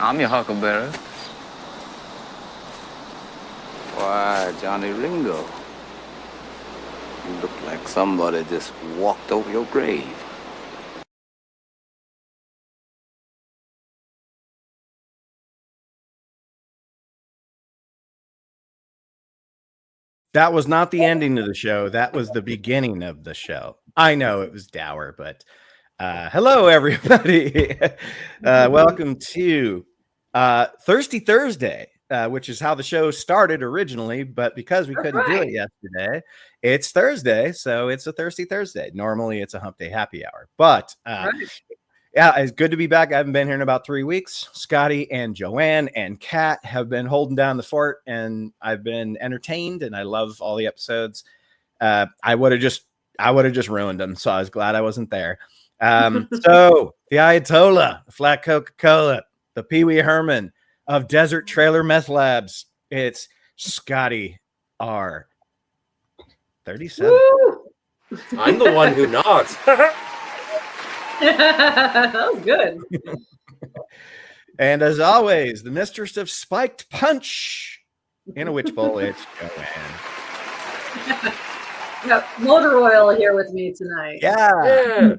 I'm your huckleberry. Why, Johnny Ringo, you look like somebody just walked over your grave. That was not the ending of the show. That was the beginning of the show. I know it was dour, but hello, everybody. Welcome to Thirsty Thursday, which is how the show started originally. But because we couldn't do it yesterday, it's Thursday. So it's a Thirsty Thursday. Normally, it's a hump day happy hour. But yeah, it's good to be back. I haven't been here in about 3 weeks. Scotty and Joanne and Kat have been holding down the fort, and I've been entertained, and I love all the episodes. I would have just ruined them, so I was glad I wasn't there. So the Ayatollah, the Flat Coca-Cola, the Pee Wee Herman of Desert Trailer Meth Labs. It's Scotty R. 37. Woo! I'm the one who nods. That was good. And as always, the mistress of spiked punch in a witch bowl, it's Joanne. Got motor oil here with me tonight. Yeah.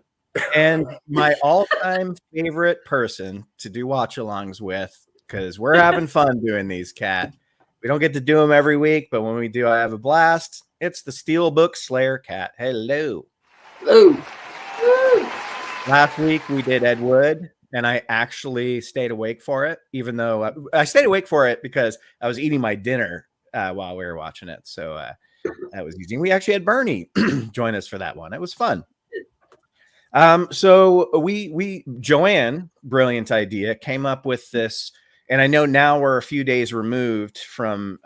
And my all-time favorite person to do watch-alongs with, because we're having fun doing these, Kat. We don't get to do them every week, but when we do, I have a blast. It's the Steelbook Slayer, Kat. Hello. Hello. Woo. Last week we did Ed Wood, and I actually stayed awake for it, even though I stayed awake for it because I was eating my dinner while we were watching it. So that was easy. We actually had Bernie join us for that one. It was fun. So we Joanne, brilliant idea, came up with this, and I know now we're a few days removed from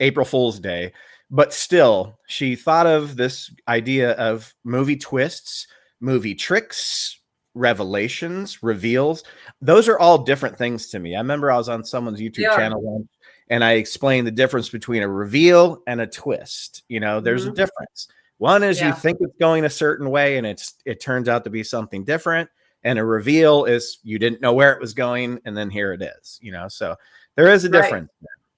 April Fool's Day, but still, she thought of this idea of movie twists, movie tricks, revelations, reveals. Those are all different things to me. I remember I was on someone's YouTube channel once, and I explained the difference between a reveal and a twist. You know, there's a difference. One is you think it's going a certain way, and it turns out to be something different. And a reveal is you didn't know where it was going, and then here it is. You know, so there is a difference.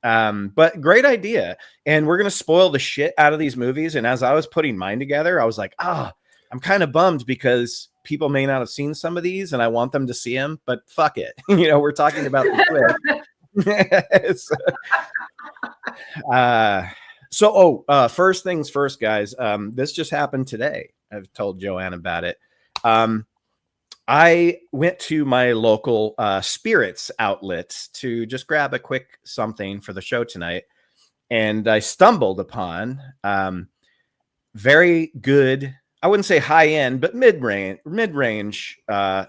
But great idea. And we're going to spoil the shit out of these movies. And as I was putting mine together, I was like, I'm kind of bummed because people may not have seen some of these and I want them to see them, but fuck it. You know, we're talking about the twist. First things first, guys. This just happened today. I've told Joanne about it. I went to my local spirits outlet to just grab a quick something for the show tonight. And I stumbled upon very good, I wouldn't say high end, but mid-range, a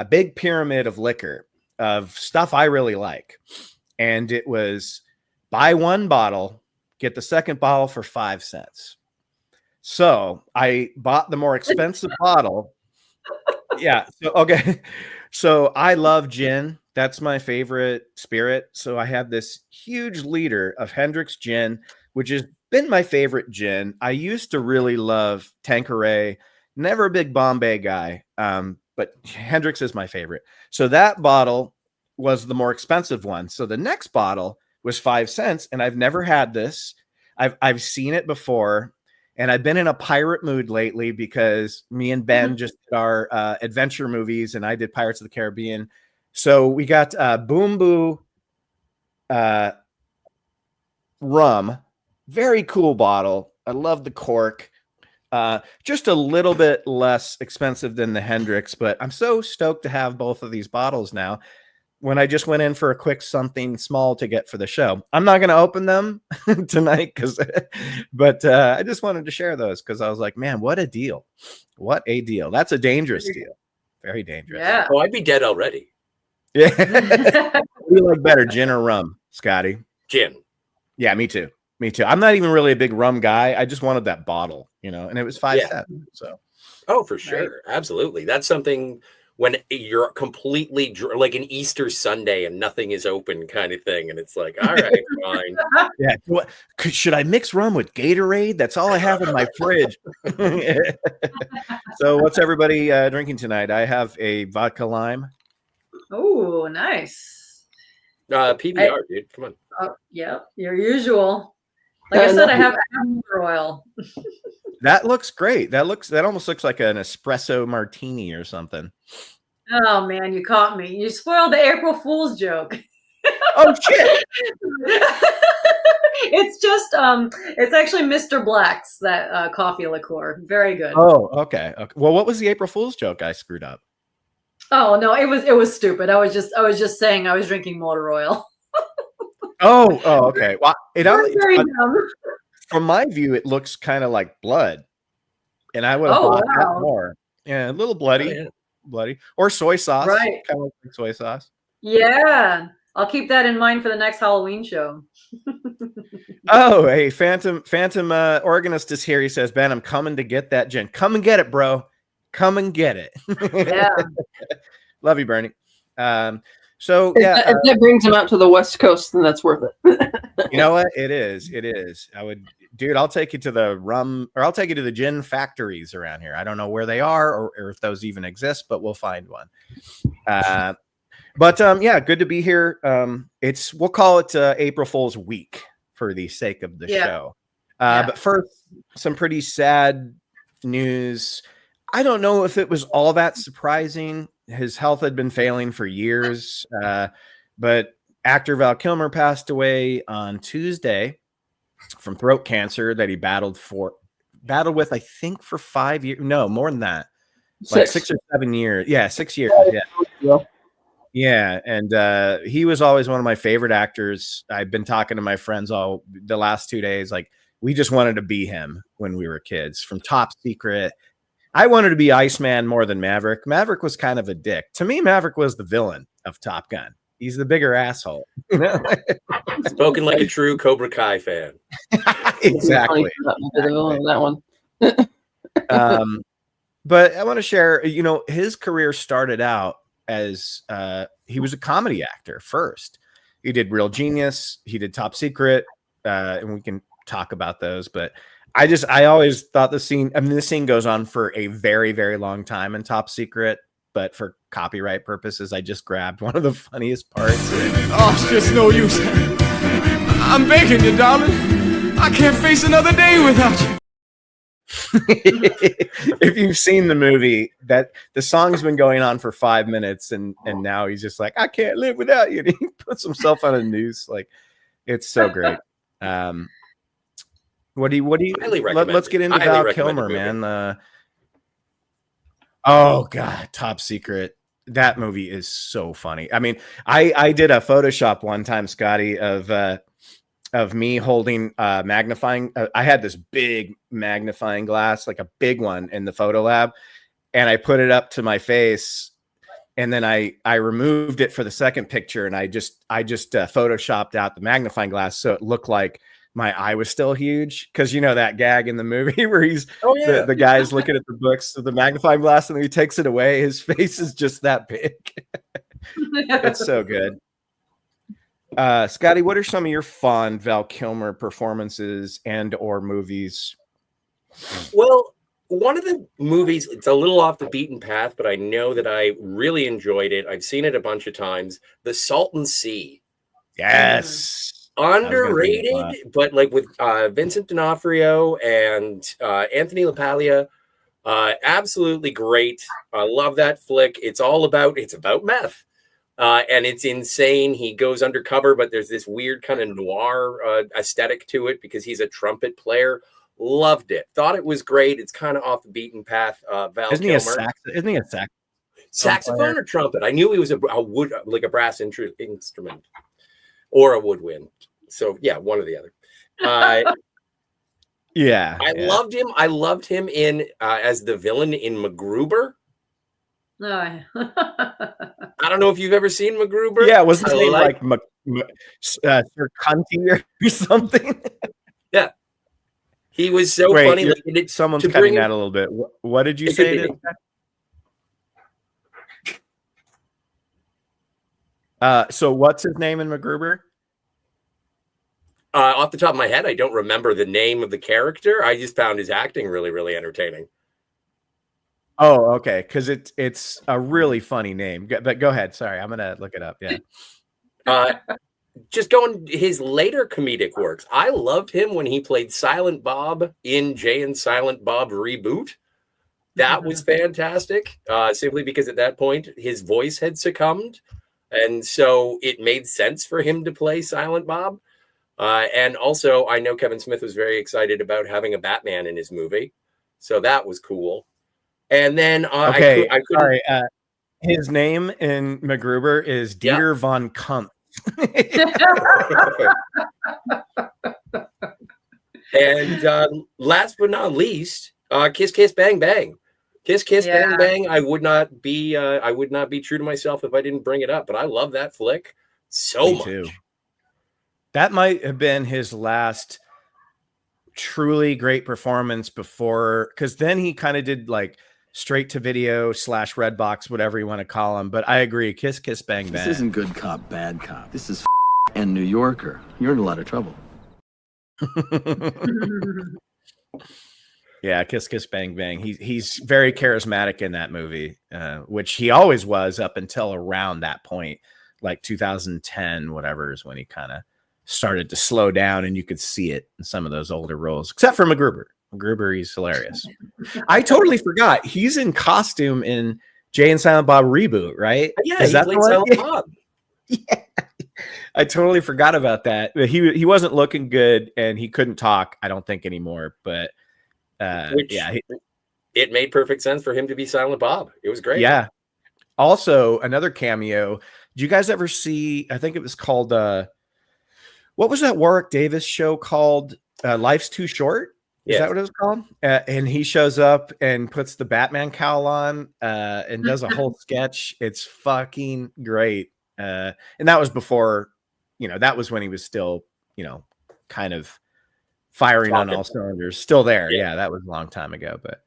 big pyramid of liquor of stuff I really like. And it was buy one bottle, get the second bottle for 5 cents. So I bought the more expensive bottle. Yeah. So I love gin. That's my favorite spirit. So I have this huge liter of Hendrick's gin, which has been my favorite gin. I used to really love Tanqueray. Never a big Bombay guy, but Hendrick's is my favorite. So that bottle was the more expensive one. So the next bottle was 5 cents, and I've never had this. I've seen it before. And I've been in a pirate mood lately because me and Ben just did our adventure movies, and I did Pirates of the Caribbean. So we got Boom Boo rum. Very cool bottle. I love the cork. Just a little bit less expensive than the Hendrix, but I'm so stoked to have both of these bottles now. When I just went in for a quick something small to get for the show. I'm not going to open them tonight, but I just wanted to share those because I was like, man, what a deal. What a deal. That's a dangerous deal. Very dangerous. Yeah. Oh, I'd be dead already. Yeah. What do you like better, gin or rum, Scotty? Gin. Yeah, me too. Me too. I'm not even really a big rum guy. I just wanted that bottle, you know, and it was 5 cents. So. Oh, for sure. Right. Absolutely. That's something when you're completely like an Easter Sunday and nothing is open kind of thing. And it's like, all right, fine. Yeah. Should I mix rum with Gatorade? That's all I have in my fridge. So what's everybody drinking tonight? I have a vodka lime. Oh, nice. PBR, dude. Come on. Oh, yeah, your usual. Like I said, I have motor oil. That looks great. That almost looks like an espresso martini or something. Oh man, you caught me. You spoiled the April Fool's joke. Oh shit! It's just it's actually Mr. Black's that coffee liqueur. Very good. Oh, okay. Well, what was the April Fool's joke I screwed up? Oh no, it was stupid. I was just saying I was drinking motor oil. Oh, okay. Well, Very dumb. from my view, it looks kind of like blood, and I would have bought that more. Yeah, a little bloody, bloody, or soy sauce. Right. Kind of like soy sauce. Yeah, I'll keep that in mind for the next Halloween show. Oh, hey, Phantom Organist is here. He says, Ben, I'm coming to get that gin. Come and get it, bro. Come and get it. Yeah. Love you, Bernie. So yeah, if that brings him out to the West Coast, then that's worth it. You know what? It is. Dude, I'll take you to the rum, or I'll take you to the gin factories around here. I don't know where they are or if those even exist, but we'll find one. Yeah, good to be here. We'll call it April Fool's week for the sake of the show. But first, some pretty sad news. I don't know if it was all that surprising. His health had been failing for years, but actor Val Kilmer passed away on Tuesday from throat cancer that he battled with, I think, for 5 years. No, more than that. Like 6 or 7 years. Yeah, 6 years. Yeah. And he was always one of my favorite actors. I've been talking to my friends all the last 2 days. Like, we just wanted to be him when we were kids. From Top Secret, I wanted to be Iceman more than Maverick. Maverick was kind of a dick. To me, Maverick was the villain of Top Gun. He's the bigger asshole. Spoken like a true Cobra Kai fan. Exactly. That one. But I want to share, his career started out as he was a comedy actor first. He did Real Genius. He did Top Secret. And we can talk about those. But I always thought this scene goes on for a very, very long time in Top Secret. But for copyright purposes, I just grabbed one of the funniest parts. Oh, it's just no use. I'm begging you, darling. I can't face another day without you. If you've seen the movie, that the song's been going on for 5 minutes, and now he's just like, I can't live without you. And he puts himself on a noose. Like, it's so great. What do you let's get into Val Kilmer, man. Oh God, Top Secret. That movie is so funny. I mean, I did a Photoshop one time, Scotty, of me holding magnifying. I had this big magnifying glass, like a big one, in the photo lab, and I put it up to my face, and then I removed it for the second picture, and I just photoshopped out the magnifying glass so it looked like my eye was still huge, because that gag in the movie where he's the guy's looking at the books with the magnifying glass, and then he takes it away. His face is just that big. It's so good. Scotty, what are some of your fond Val Kilmer performances and or movies? Well, one of the movies, it's a little off the beaten path, but I know that I really enjoyed it. I've seen it a bunch of times. The Salton Sea. Yes. Underrated, but like with Vincent D'Onofrio and Anthony LaPaglia, absolutely great. I love that flick. It's about meth, and it's insane. He goes undercover, but there's this weird kind of noir aesthetic to it because he's a trumpet player. Loved it. Thought it was great. It's kind of off the beaten path. Val Kilmer. Isn't he a saxophone or trumpet? I knew he was a wood, like a brass instrument. Or a woodwind. So yeah, one or the other. Yeah. Loved him. I loved him in as the villain in MacGruber. No. I don't know if you've ever seen MacGruber. Yeah, was his name like Sir Cunty or something? Yeah. He was so funny. Like, someone's cutting that a little bit. What did you say? So what's his name in MacGruber? Off the top of my head, I don't remember the name of the character. I just found his acting really, really entertaining. Oh, okay, because it's a really funny name. But go ahead. Sorry, I'm gonna look it up. Yeah. Just going his later comedic works. I loved him when he played Silent Bob in Jay and Silent Bob Reboot. That was fantastic, simply because at that point his voice had succumbed. And so it made sense for him to play Silent Bob. And also, I know Kevin Smith was very excited about having a Batman in his movie. So that was cool. And then Okay, I couldn't. sorry. His name in MacGruber is Dieter von Kuntz. And last but not least, Kiss Kiss Bang Bang. Kiss Kiss Bang Bang. I would not be true to myself if I didn't bring it up, but I love that flick so much. Too. That might have been his last truly great performance before, because then he kind of did like straight to video / Redbox, whatever you want to call him. But I agree, Kiss Kiss Bang Bang. This isn't good cop, bad cop. This is and New Yorker. You're in a lot of trouble. Yeah, Kiss Kiss Bang Bang. He's very charismatic in that movie, which he always was up until around that point, like 2010, whatever is when he kind of started to slow down, and you could see it in some of those older roles, except for MacGruber. MacGruber, he's hilarious. I totally forgot he's in costume in Jay and Silent Bob Reboot, right? Yeah, is he that played Silent Bob. Yeah, I totally forgot about that. He wasn't looking good, and he couldn't talk, I don't think, anymore. But it made perfect sense for him to be Silent Bob. It was great. Yeah. Also, another cameo. Did you guys ever see? I think it was called. What was that Warwick Davis show called? Life's Too Short. Is that what it was called? And he shows up and puts the Batman cowl on and does a whole sketch. It's fucking great. And that was before, that was when he was still, kind of firing on all cylinders. Still there. Yeah, that was a long time ago. But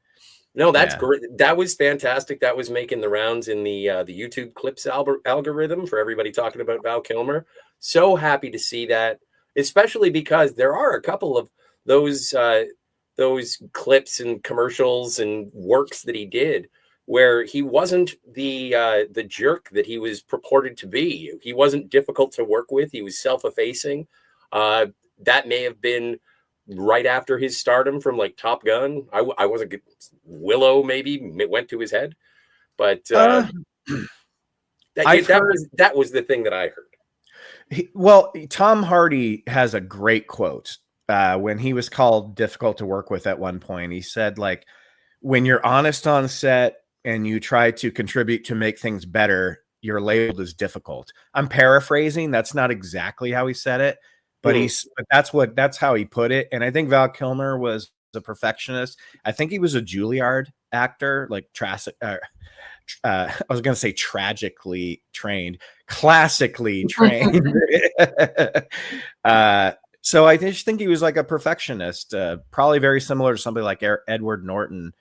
no, that's great. That was fantastic. That was making the rounds in the YouTube clips algorithm for everybody talking about Val Kilmer. So happy to see that, especially because there are a couple of those clips and commercials and works that he did where he wasn't the jerk that he was purported to be. He wasn't difficult to work with. He was self-effacing. That may have been right after his stardom from like Top Gun. I wasn't good. Willow maybe went to his head, but that was the thing that I heard. Tom Hardy has a great quote when he was called difficult to work with at one point. He said, like, when you're honest on set and you try to contribute to make things better, you're labeled as difficult. I'm paraphrasing. That's not exactly how he said it, but that's how he put it. And I think Val Kilmer was a perfectionist. I think he was a Juilliard actor, like I was going to say tragically trained, classically trained. So I just think he was like a perfectionist, probably very similar to somebody like Edward Norton,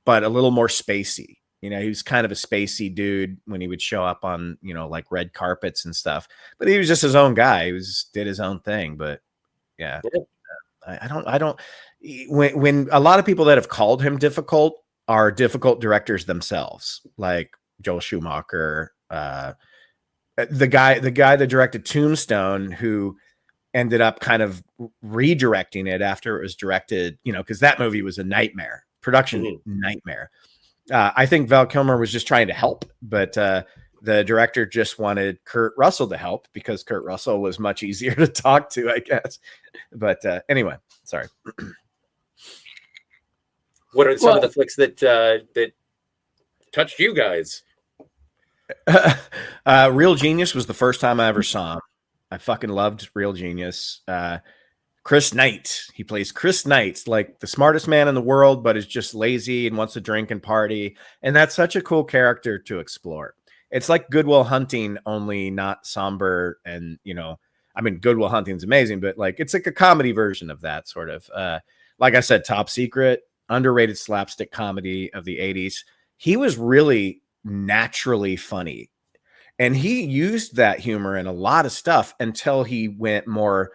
but a little more spacey. He was kind of a spacey dude when he would show up on, like red carpets and stuff, but he was just his own guy. He did his own thing. But yeah, I don't, when a lot of people that have called him difficult are difficult directors themselves, like Joel Schumacher, the guy that directed Tombstone, who ended up kind of redirecting it after it was directed, because that movie was a nightmare, production nightmare. I think Val Kilmer was just trying to help, but the director just wanted Kurt Russell to help because Kurt Russell was much easier to talk to, I guess. But anyway, sorry. What are some of the flicks that touched you guys? Real Genius was the first time I ever saw him. I fucking loved Real Genius. Chris Knight. He plays Chris Knight, like the smartest man in the world, but is just lazy and wants to drink and party. And that's such a cool character to explore. It's like Good Will Hunting, only not somber. And, Good Will Hunting's amazing, but like it's like a comedy version of that sort of. Like I said, Top Secret, underrated slapstick comedy of the 80s. He was really naturally funny. And he used that humor in a lot of stuff until he went more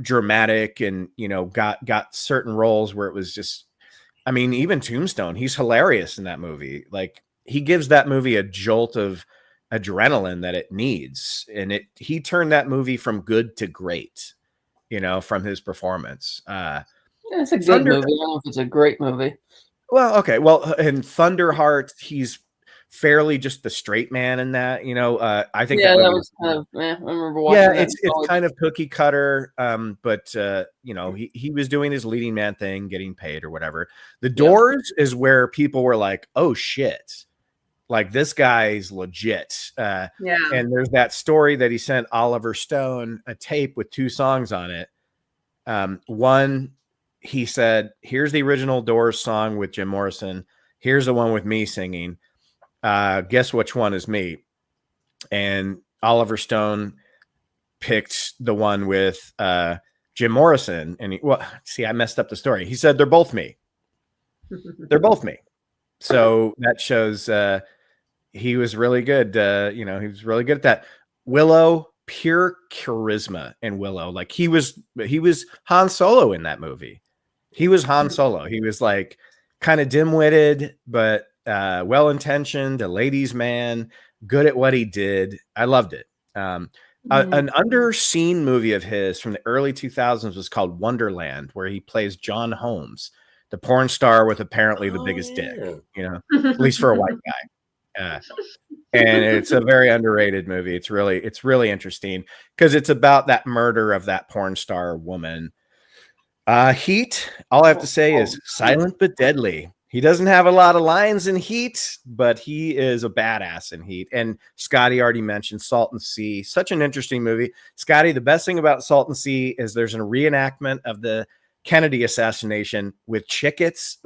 dramatic and, got certain roles where it was just, I mean, even Tombstone, he's hilarious in that movie. Like he gives that movie a jolt of adrenaline that it needs. And he turned that movie from good to great, from his performance. Yeah, it's a good movie. I don't know if it's a great movie. Well, okay. Well, in Thunderheart, he's fairly just the straight man in that. I think that was kind of. I remember watching. Yeah, that it's kind of cookie cutter. But he was doing his leading man thing, getting paid or whatever. The Doors is where people were like, "Oh shit." Like this guy's legit. And there's that story that he sent Oliver Stone a tape with 2 songs on it. One, he said, here's the original Doors song with Jim Morrison. Here's the one with me singing. Guess which one is me? And Oliver Stone picked the one with Jim Morrison. And I messed up the story. He said, they're both me. They're both me. So that shows he was really good. He was really good at that. Willow, pure charisma in Willow. Like he was Han Solo in that movie. He was Han Solo. He was like kind of dim-witted, but well-intentioned, a ladies' man, good at what he did. I loved it. An underseen movie of his from the early 2000s was called Wonderland, where he plays John Holmes, the porn star with apparently the biggest dick, at least for a white guy. And it's a very underrated movie. It's really interesting because it's about that murder of that porn star woman. Heat, all I have to say is silent but deadly. He doesn't have a lot of lines in Heat, but he is a badass in Heat. And Scotty already mentioned Salton Sea. Such an interesting movie. Scotty, the best thing about Salton Sea is there's a reenactment of the Kennedy assassination with chickens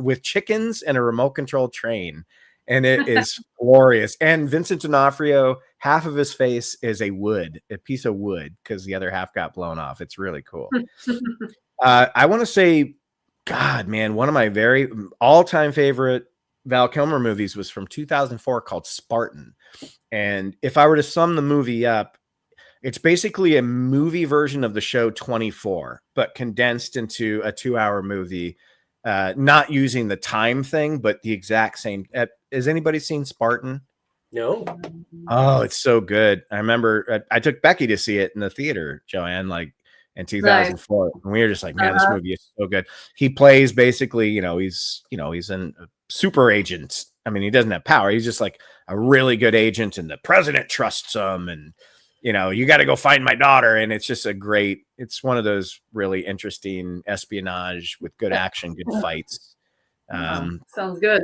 and a remote control train. And it is glorious. And Vincent D'Onofrio, half of his face is a piece of wood, because the other half got blown off. It's really cool. I want to say, God, man, one of my very all-time favorite Val Kilmer movies was from 2004 called Spartan. And if I were to sum the movie up, it's basically a movie version of the show 24, but condensed into a 2-hour movie. Not using the time thing, but the exact same. Has anybody seen Spartan? No. Oh, it's so good. I remember I took Becky to see it in the theater, Joanne, like in 2004. Right. And we were just like, man, this movie is so good. He plays basically, he's a super agent. I mean, he doesn't have power. He's just like a really good agent, and the president trusts him. And, you got to go find my daughter. And it's just it's one of those really interesting espionage with good action, good fights. Sounds good.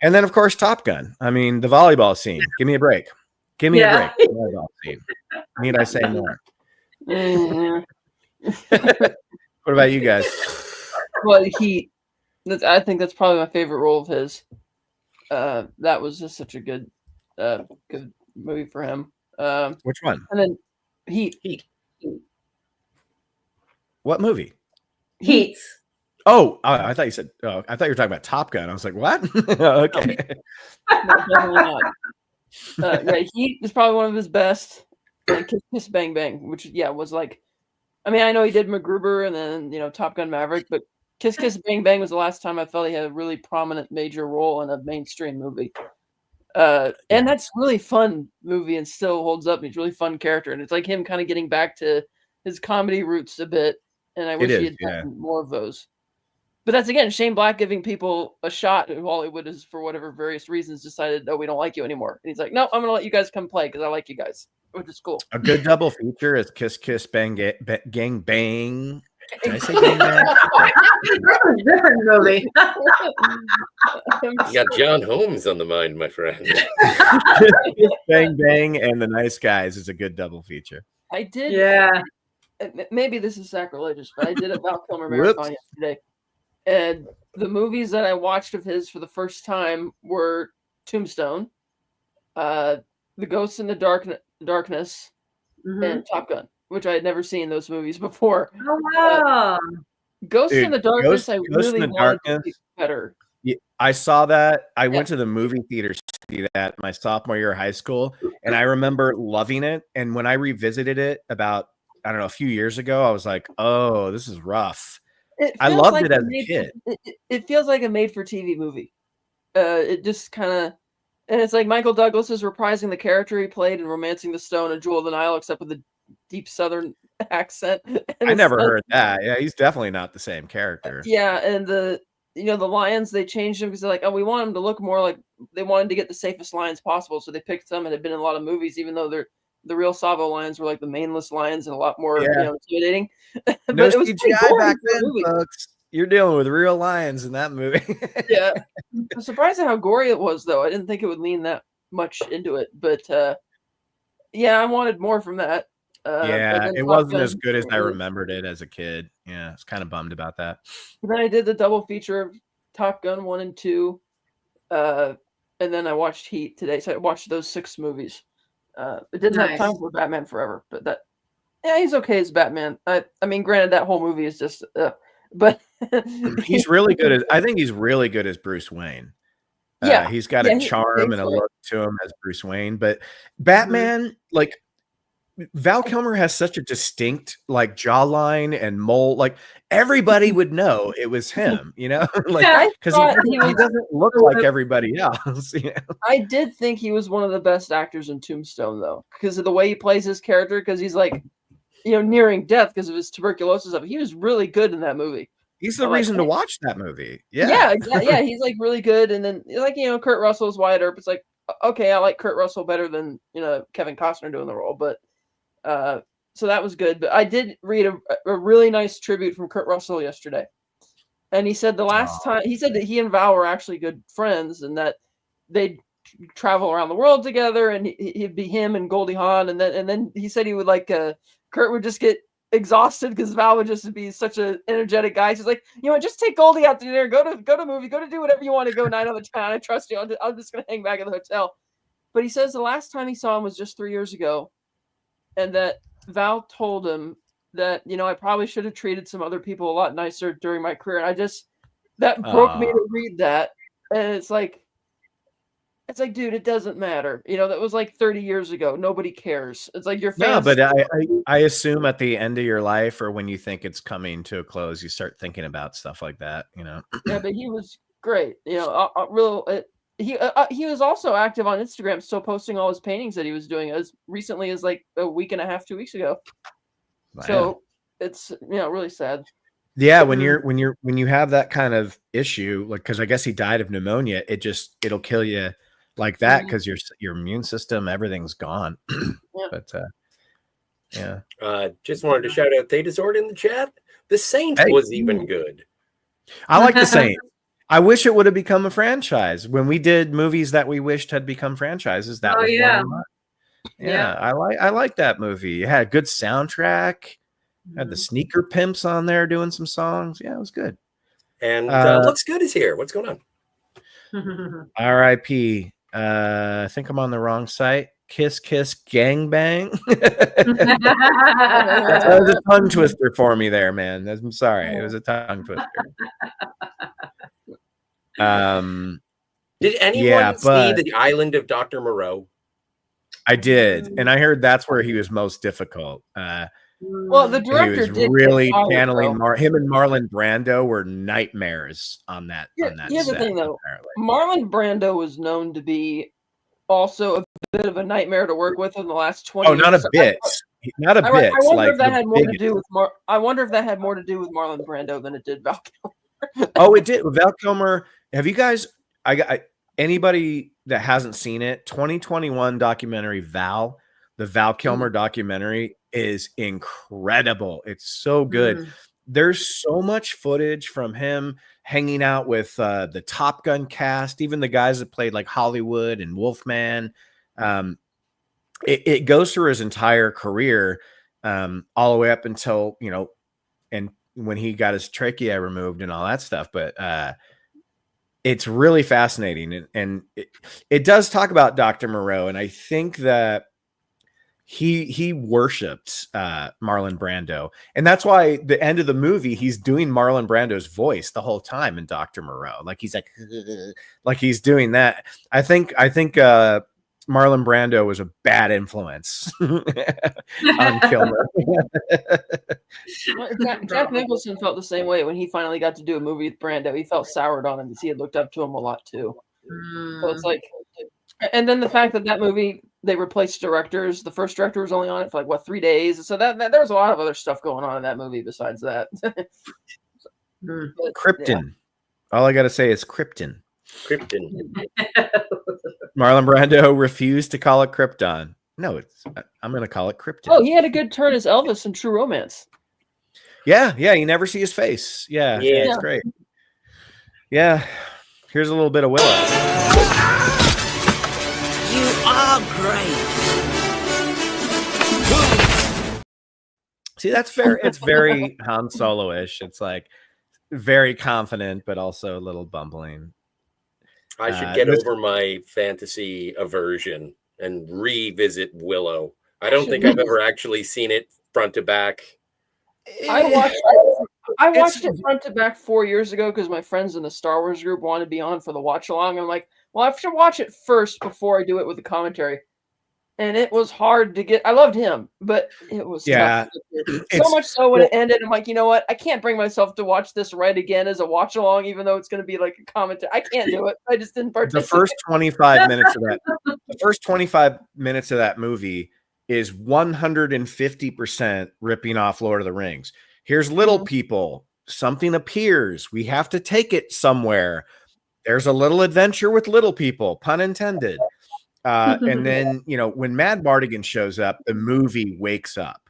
And then, of course, Top Gun. I mean, the volleyball scene. Give me a break. Give me a break. The volleyball scene. Need I say more? What about you guys? Well, I think that's probably my favorite role of his. That was just such a good movie for him. Which one? And then Heat. What movie? Heat. Oh, I thought you said. Oh, I thought you were talking about Top Gun. I was like, what? Okay. No, definitely not. Heat is probably one of his best. And Kiss Kiss Bang Bang, which was like, I mean, I know he did MacGruber and then Top Gun Maverick, but Kiss Kiss Bang Bang was the last time I felt he had a really prominent major role in a mainstream movie. And that's really fun movie and still holds up. He's a really fun character, and it's like him kind of getting back to his comedy roots a bit. And I wish he had done more of those. But that's, again, Shane Black giving people a shot who Hollywood is, for whatever various reasons, decided, no, we don't like you anymore. And he's like, no, I'm going to let you guys come play because I like you guys, which is cool. A good double feature is Kiss Kiss Bang Gang Bang. Did I say Bang Bang? That's a different movie. You got John Holmes on the mind, my friend. Kiss Kiss Bang Bang and The Nice Guys is a good double feature. I did. Yeah. Maybe this is sacrilegious, but I did a Val Kilmer marathon yesterday. And the movies that I watched of his for the first time were Tombstone, The Ghost in the Darkness, and Top Gun, which I had never seen those movies before. Oh, wow. Ghost in the Darkness, I really wanted to see better. Yeah, I saw that. I went to the movie theater to see that my sophomore year of high school, and I remember loving it. And when I revisited it about, I don't know, a few years ago, I was like, oh, this is rough. I feels loved like it as a made kid. it feels like a made for TV movie. It just kind of, and it's like Michael Douglas is reprising the character he played in *Romancing the Stone* and *Jewel of the Nile*, except with a deep Southern accent. And I it's never like, heard that. Yeah, he's definitely not the same character. yeah, and the lions, they changed him because they're like, oh, we want him to look more like, they wanted to get the safest lions possible, so they picked some that had been in a lot of movies, even though the real Savo lions were like the maneless lions and a lot more Yeah. intimidating. No But it was pretty CGI gory back for a then, movie. folks. You're dealing with real lions in that movie. Yeah, I'm surprised at how gory it was, though. I didn't think it would lean that much into it, but yeah, I wanted more from that. But Yeah, then it Top wasn't Gun, as good as I remembered it as a kid. Yeah, I was kind of bummed about that. then I did the double feature of Top Gun 1 and 2, and then I watched Heat today. So I watched those 6 movies. I didn't have time Nice. for Batman Forever, but yeah, he's okay as Batman. I mean, granted, that whole movie is just, but He's really good as, I think he's really good as Bruce Wayne. yeah, He's got yeah, a charm and a right. look to him as Bruce Wayne, but Batman, like Val Kilmer has such a distinct like jawline and mole. Like everybody would know it was him, like Yeah. because thought he, he was- doesn't look like everybody else. I did think he was one of the best actors in Tombstone, though, because of the way he plays his character. Because he's like, nearing death because of his tuberculosis. He was really good in that movie. He's the I'm like, reason to watch that movie. Yeah, he's like really good. And then Kurt Russell's Wyatt Earp. It's like, okay, I like Kurt Russell better than Kevin Costner doing the role, but so that was good. But I did read a really nice tribute from Kurt Russell yesterday, and he said the last time he said that he and Val were actually good friends, and that they'd travel around the world together, and he'd be him and Goldie Hawn, and then he said he would like Kurt would just get exhausted because Val would just be such an energetic guy. She's like, just take Goldie out to dinner, go to movie, go to do whatever you want to go night on the town. I trust you. I'm just gonna hang back at the hotel. But he says the last time he saw him was just 3 years ago, and that Val told him that I probably should have treated some other people a lot nicer during my career. And that broke me to read that, and it's like, dude, it doesn't matter. That was like 30 years ago. Nobody cares. It's like your fans. No, but I assume at the end of your life or when you think it's coming to a close, you start thinking about stuff like that. Yeah, but he was great. He was also active on Instagram, still posting all his paintings that he was doing as recently as like a week and a half, 2 weeks ago. Wow. So it's really sad. Yeah, when you have that kind of issue, like because I guess he died of pneumonia, it'll kill you like that because your immune system, everything's gone. Yeah. But yeah. Just wanted to shout out Thetasort in the chat. The Saint was even good. I like The Saint. I wish it would have become a franchise. When we did movies that we wished had become franchises, that was one of mine. Yeah, I like that movie. It had a good soundtrack. Had the Sneaker Pimps on there doing some songs. Yeah, it was good. And Looks Good is here. What's going on? R.I.P. I think I'm on the wrong site. Kiss Kiss Gang Bang. That was a tongue twister for me there, man. I'm sorry. It was a tongue twister. Did anyone see The Island of Dr. Moreau? I did, and I heard that's where he was most difficult. Well, the director he was did really channeling him and Marlon Brando were nightmares on that. Here's the thing, though. Apparently. Marlon Brando was known to be also a bit of a nightmare to work with in the last 20 years. Not a bit. Not a bit. I wonder if that had more to do with I wonder if that had more to do with Marlon Brando than it did Val Kilmer. Oh, it did. Val Kilmer. Have you guys? Anybody that hasn't seen it? 2021 documentary Val, the Val Kilmer documentary is incredible. It's so good. There's so much footage from him hanging out with the Top Gun cast, even the guys that played like Hollywood and Wolfman. It goes through his entire career, all the way up until, and when he got his trachea removed and all that stuff. But it's really fascinating. And it does talk about Dr. Moreau. And I think that he worshipped Marlon Brando. And that's why the end of the movie, he's doing Marlon Brando's voice the whole time in Dr. Moreau. Like he's like he's doing that. I think Marlon Brando was a bad influence on Kilmer. Jack Nicholson felt the same way when he finally got to do a movie with Brando. He felt soured on him because he had looked up to him a lot too. So it's like, and then the fact that movie, they replaced directors. The first director was only on it for like 3 days. So that there was a lot of other stuff going on in that movie besides that. Krypton. Yeah. All I got to say is Krypton. Krypton. Marlon Brando refused to call it Krypton. No, I'm going to call it Krypton. Oh, he had a good turn as Elvis in True Romance. Yeah, you never see his face. Yeah, it's great. Yeah, here's a little bit of Willow. You are great. See, it's very Han Solo-ish. It's like very confident, but also a little bumbling. I should get over my fantasy aversion and revisit Willow. I don't think I've ever actually seen it front to back. I watched it front to back 4 years ago because my friends in the Star Wars group wanted to be on for the watch along. I'm like, well, I should watch it first before I do it with the commentary. And it was hard to get. I loved him, but it was tough. So much so when it ended, I'm like, you know what? I can't bring myself to watch this right again as a watch along, even though it's going to be like a commentary. I can't do it. I just didn't participate. The first 25 minutes of that. The first 25 minutes of that movie is 150% ripping off Lord of the Rings. Here's little people. Something appears. We have to take it somewhere. There's a little adventure with little people, pun intended. And then, when Mad Mardigan shows up, the movie wakes up.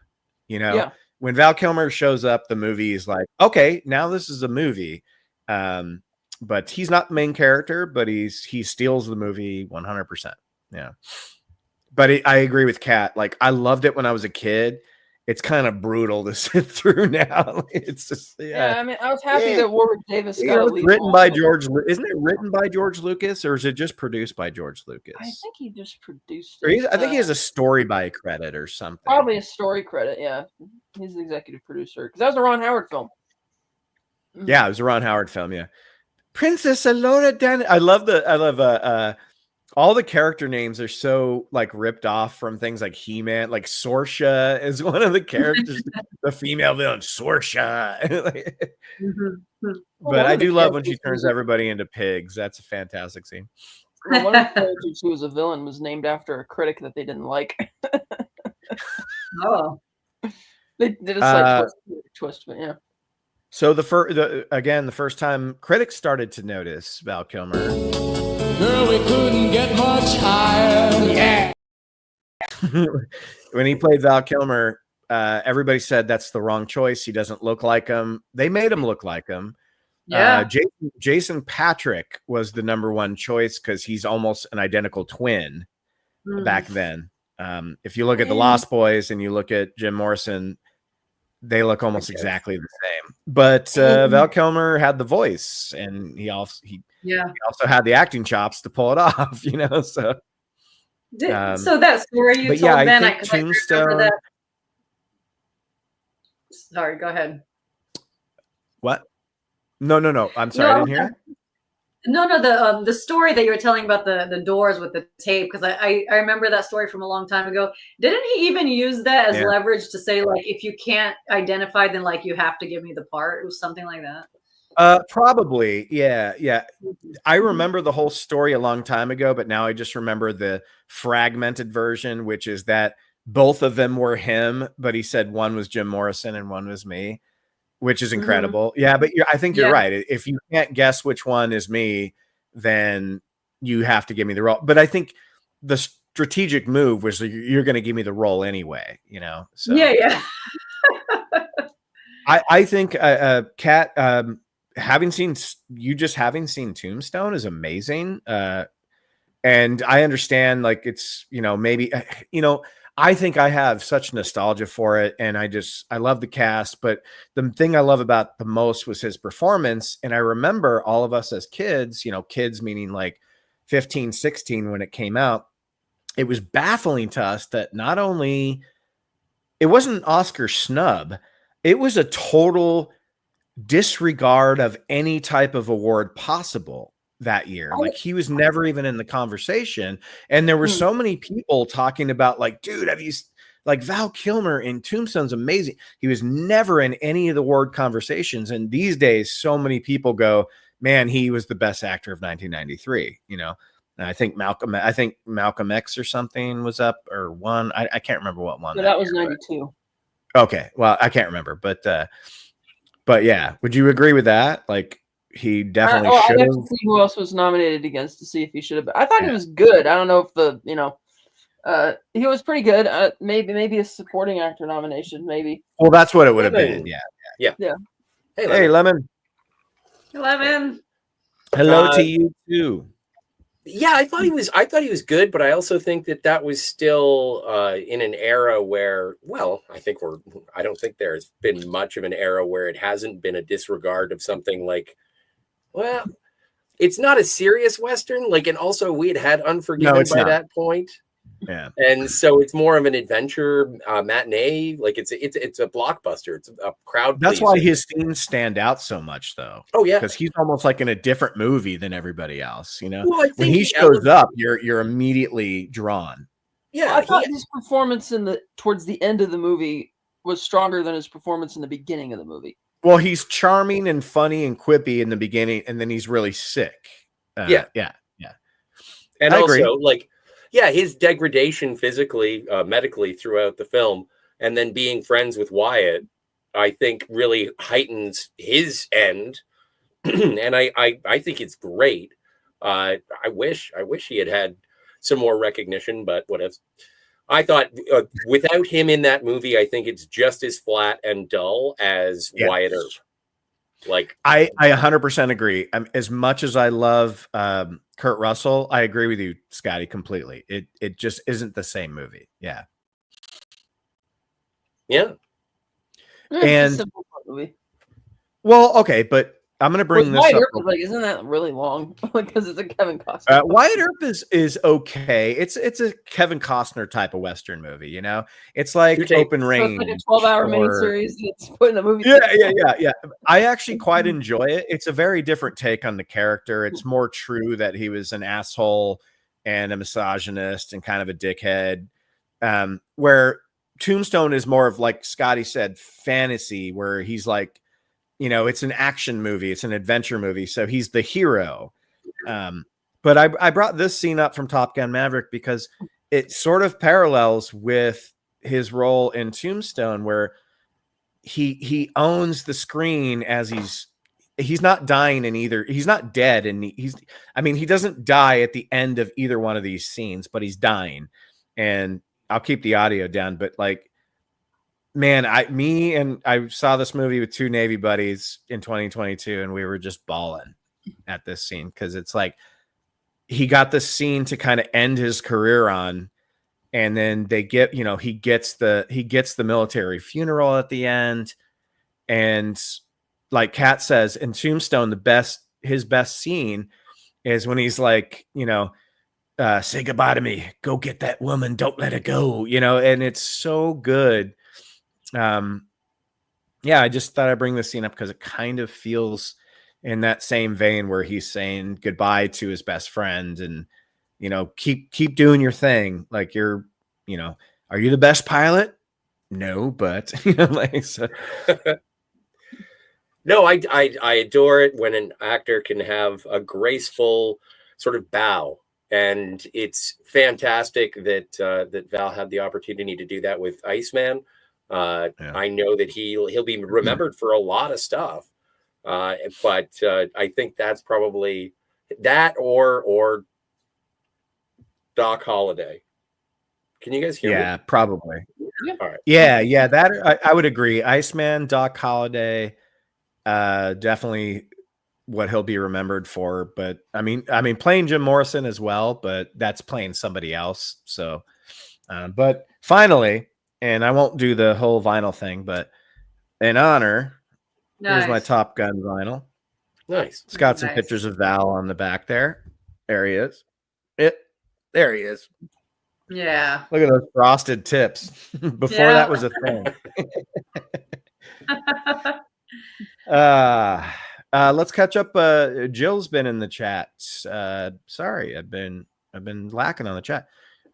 When Val Kilmer shows up, the movie is like, okay, now this is a movie. But he's not the main character, but he steals the movie 100%. Yeah. But I agree with Kat. Like, I loved it when I was a kid. It's kind of brutal to sit through now. It's just, I mean, I was happy that Warwick Davis got a lead. Written by George. Isn't it written by George Lucas, or is it just produced by George Lucas? I think he just produced it. I think he has a story by credit or something. Probably a story credit. Yeah, he's the executive producer because that was a Ron Howard film. Yeah, it was a Ron Howard film. Yeah, Princess Alora Dan. I love all the character names are so like ripped off from things like He-Man. Like Sorsha is one of the characters, the female villain, Sorsha. But I do love when she turns everybody into pigs. That's a fantastic scene. Well, one of the characters who was a villain was named after a critic that they didn't like. Oh, they did a slight twist, but yeah. So the first time critics started to notice Val Kilmer. Girl, we couldn't get much higher. Yeah. When he played Val Kilmer, everybody said that's the wrong choice. He doesn't look like him. They made him look like him. yeah. Jason Patrick was the number one choice because he's almost an identical twin back then. If you look at the Lost Boys and you look at Jim Morrison, they look almost exactly the same. But Val Kilmer had the voice, and he also had the acting chops to pull it off. So. So that story you told Ben, I remember that. Sorry, go ahead. What? No. I'm sorry, I didn't hear it. No, the story that you were telling about the doors with the tape, because I remember that story from a long time ago. Didn't he even use that as leverage to say, like, if you can't identify, then like you have to give me the part? It was something like that. Probably. Yeah. I remember the whole story a long time ago, but now I just remember the fragmented version, which is that both of them were him, but he said one was Jim Morrison and one was me, which is incredible. Yeah, but I think you're right. If you can't guess which one is me, then you have to give me the role. But I think the strategic move was you're going to give me the role anyway, So Yeah. I think Kat, having seen Tombstone is amazing. And I understand, like, it's, maybe, I think I have such nostalgia for it, and I love the cast, but the thing I love about the most was his performance. And I remember all of us as kids, kids meaning like 15, 16 when it came out, it was baffling to us that not only it wasn't an Oscar snub, it was a total disregard of any type of award possible. that year. Like he was never even in the conversation. And there were so many people talking about like, dude, have you like Val Kilmer in Tombstone's amazing. He was never in any of the award conversations. And these days, so many people go, man, he was the best actor of 1993, you know? And I think Malcolm X or something was up or won. I can't remember what one. So that was 92. Okay. Well, I can't remember, but yeah, would you agree with that? Like he definitely should have. I'd have to see who else was nominated against to see if he should have. I thought he was good. I don't know if he was pretty good. Maybe a supporting actor nomination, maybe. Well, that's what it would have been. Yeah. Hey, Lemon. Lemon. Hello to you too. Yeah, I thought he was good, but I also think that was still in an era where, well, I don't think there's been much of an era where it hasn't been a disregard of something like, well, it's not a serious Western. Like, and also we had Unforgiven by that point. Yeah. And so it's more of an adventure matinee. Like it's a blockbuster. It's a crowd. That's why his scenes stand out so much, though. Oh yeah, because he's almost like in a different movie than everybody else. You know, well, when he shows up, you're immediately drawn. Yeah, I thought his performance towards the end of the movie was stronger than his performance in the beginning of the movie. Well, he's charming and funny and quippy in the beginning, and then he's really sick. Yeah. And I also, agree. like, yeah, his degradation physically, medically throughout the film, and then being friends with Wyatt, I think really heightens his end. And I think it's great. I wish he had some more recognition, but whatever. I thought without him in that movie, I think it's just as flat and dull as Wyatt Earp. Like I 100% agree. As much as I love Kurt Russell, I agree with you, Scotty, completely. It just isn't the same movie. Yeah. And well, okay, but I'm going to bring this up. Like, isn't that really long? Because it's a Kevin Costner. Wyatt Earp is okay. It's a Kevin Costner type of Western movie. You know, it's like Open Range. It's like a 12-hour miniseries that's put in a movie. Yeah. I actually quite enjoy it. It's a very different take on the character. It's more true that he was an asshole and a misogynist and kind of a dickhead. Where Tombstone is more of, like Scotty said, fantasy, where he's like, you know, it's an action movie. It's an adventure movie. So he's the hero. But I brought this scene up from Top Gun Maverick because it sort of parallels with his role in Tombstone, where he owns the screen as he's not dying in either. He's not dead. And he doesn't die at the end of either one of these scenes, but he's dying. And I'll keep the audio down, but like, man, I saw this movie with two Navy buddies in 2022, and we were just bawling at this scene because it's like he got this scene to kind of end his career on, and then he gets the military funeral at the end, and like Kat says in Tombstone, his best scene is when he's like, say goodbye to me, go get that woman, don't let her go, and it's so good. I just thought I'd bring this scene up because it kind of feels in that same vein where he's saying goodbye to his best friend and, keep doing your thing. Like are you the best pilot? No, but so. No, I adore it when an actor can have a graceful sort of bow. And it's fantastic that Val had the opportunity to do that with Iceman. I know that he'll be remembered for a lot of stuff, but I think that's probably that or Doc Holliday. Can you guys hear me? Yeah, probably. All right. Yeah. That I would agree. Iceman, Doc Holliday, definitely what he'll be remembered for. But I mean, playing Jim Morrison as well, but that's playing somebody else. So, but finally. And I won't do the whole vinyl thing, but in honor, here's my Top Gun vinyl. Nice. It's got some pictures of Val on the back there. There he is. There he is. Yeah. Look at those frosted tips. Before that was a thing. Let's catch up. Jill's been in the chat. Sorry, I've been lacking on the chat.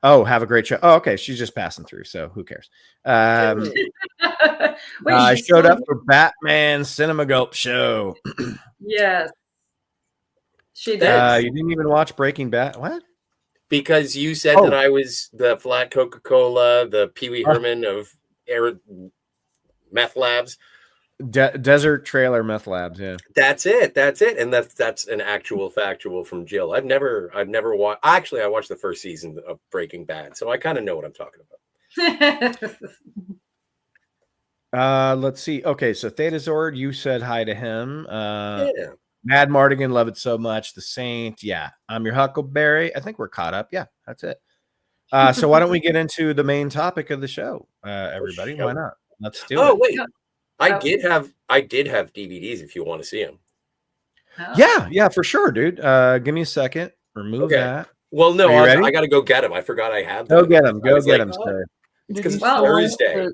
Oh, have a great show. Oh, okay. She's just passing through, so who cares? Wait, I she's showed still up for Batman Cinema Gulp show. Yes, she did. You didn't even watch Breaking Bad? What? Because you said that I was the flat Coca-Cola, the Pee Wee Herman of meth labs. Desert Trailer Meth Labs, yeah. That's it. And that's an actual factual from Jill. I've never watched. Actually, I watched the first season of Breaking Bad, so I kind of know what I'm talking about. Let's see. Okay, so Theta Zord, you said hi to him. Yeah. Mad Mardigan, love it so much. The Saint, yeah. I'm your Huckleberry. I think we're caught up. Yeah, that's it. So why don't we get into the main topic of the show, everybody? Why not? Let's do it. Oh wait, I did have DVDs if you want to see them. Oh. Yeah, for sure, dude. Give me a second. Remove that. Well, no, I got to go get them. I forgot I had them. Go get them. Go get them, sir. It's because it's Thursday.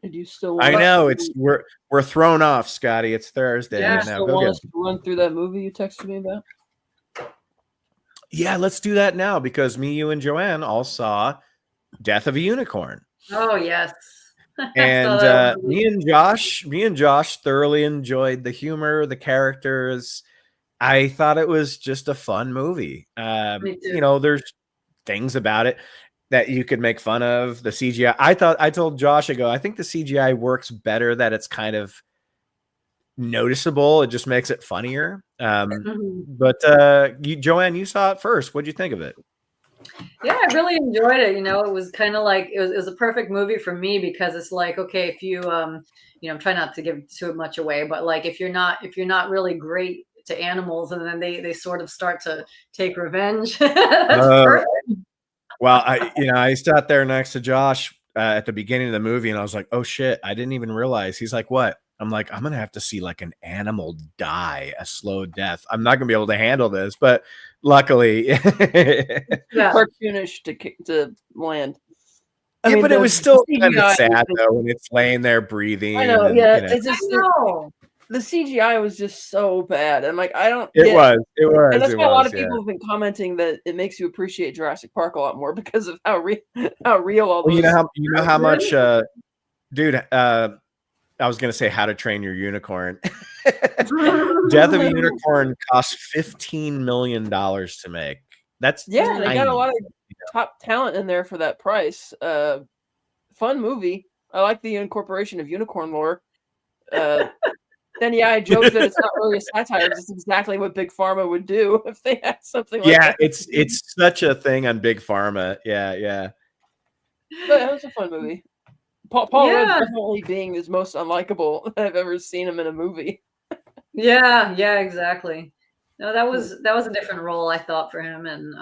Did you still? I know we're thrown off, Scotty. It's Thursday now. Go get them. Run through that movie you texted me about. Yeah, let's do that now because me, you, and Joanne all saw Death of a Unicorn. Oh yes. And me and Josh thoroughly enjoyed the humor, the characters. I thought it was just a fun movie. You know, there's things about it that you could make fun of. The CGI. I told Josh, I think the CGI works better that it's kind of noticeable. It just makes it funnier. But Joanne, you saw it first. What'd you think of it? Yeah, I really enjoyed it. You know, it was kind of like it was a perfect movie for me because it's like, okay, if you you know, try not to give too much away, but like if you're not really great to animals and then they sort of start to take revenge. That's perfect. Well, I sat there next to Josh at the beginning of the movie and I was like, oh shit, I didn't even realize. He's like, what? I'm like, I'm gonna have to see like an animal die a slow death. I'm not gonna be able to handle this, but luckily, cartoonish to land. I mean, but it was still kind of sad though when it's laying there breathing. I know, and, yeah. You know. It's just the CGI was just so bad. I'm like, I don't. It was. And that's why a lot of people have been commenting that it makes you appreciate Jurassic Park a lot more because of how real all. Well, you know how much, dude. I was going to say How to Train Your Unicorn. Death of a Unicorn cost $15 million to make. That's they got a lot of top talent in there for that price. Fun movie. I like the incorporation of unicorn lore. Then I joked that it's not really a satire. It's exactly what Big Pharma would do if they had something like that. Yeah, it's such a thing on Big Pharma. Yeah. But it was a fun movie. Paul Rudd definitely being his most unlikable I've ever seen him in a movie. Yeah, exactly. No, that was a different role I thought for him, and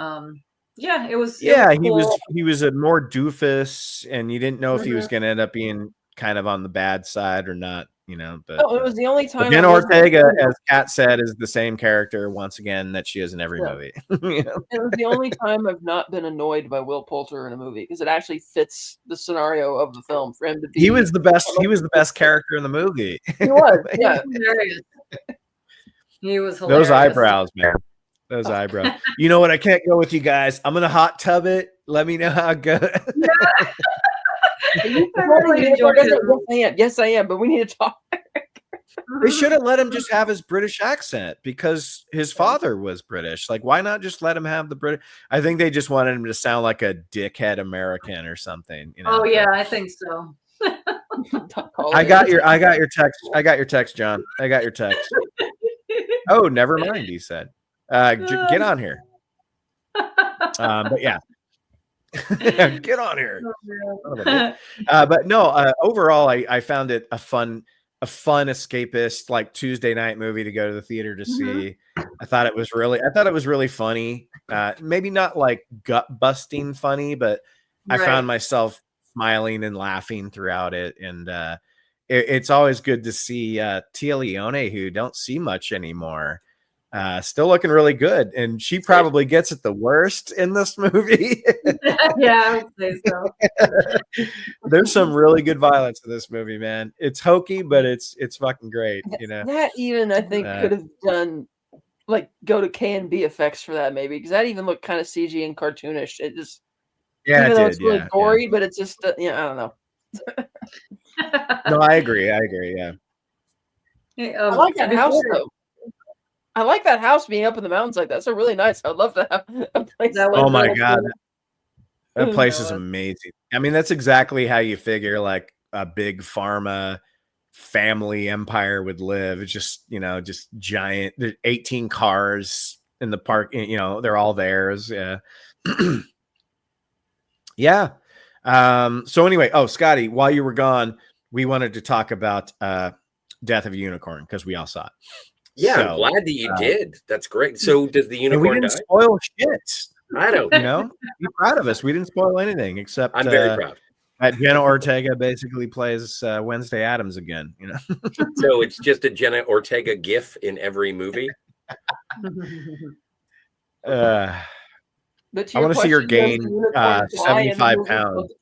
it was. Yeah, it was cool. he was a more doofus, and you didn't know if he was going to end up being kind of on the bad side or not. You know, but it was the only time. Jenna Ortega, as Kat said, is the same character once again that she is in every movie. You know? It was the only time I've not been annoyed by Will Poulter in a movie because it actually fits the scenario of the film for him to be. He was the best. He was the best character in the movie. He was. Yeah, he was hilarious. Those eyebrows, man. Those eyebrows. You know what? I can't go with you guys. I'm gonna hot tub it. Let me know how it goes. Yes, I am. But we need to talk. They should have let him just have his British accent because his father was British. Like, why not just let him have the British? I think they just wanted him to sound like a dickhead American or something. You know? Oh yeah, I think so. I got your text. I got your text, John. I got your text. Oh, never mind. He said, "Get on here." But yeah. Get on here. But no, overall I found it a fun escapist like Tuesday night movie to go to the theater to see. I thought it was really funny. Maybe not like gut busting funny, but I found myself smiling and laughing throughout it. And it's always good to see Tia Leone, who don't see much anymore. Still looking really good, and she probably gets it the worst in this movie. Yeah, I would say so. There's some really good violence in this movie, man. It's hokey, but it's fucking great. You know, That even I think could have done like go to K&B effects for that maybe, because that even looked kind of CG and cartoonish. It just even though it's really gory, but it's just I don't know. No, I agree. Yeah. I like that house though. I like that house being up in the mountains like that. That's really nice. I'd love to have a place. Oh my god, that place is amazing. I mean, that's exactly how you figure like a big pharma family empire would live. It's just just giant. There's 18 cars in the park. They're all theirs. Yeah. Yeah. So anyway, Scotty, while you were gone, we wanted to talk about Death of a Unicorn because we all saw it. Yeah, I'm glad that you did. That's great. So does the unicorn die? Spoil shit. I don't be proud of us. We didn't spoil anything except I'm very proud. That Jenna Ortega basically plays Wednesday Addams again. So it's just a Jenna Ortega gif in every movie. I want to see her gain 75 pounds.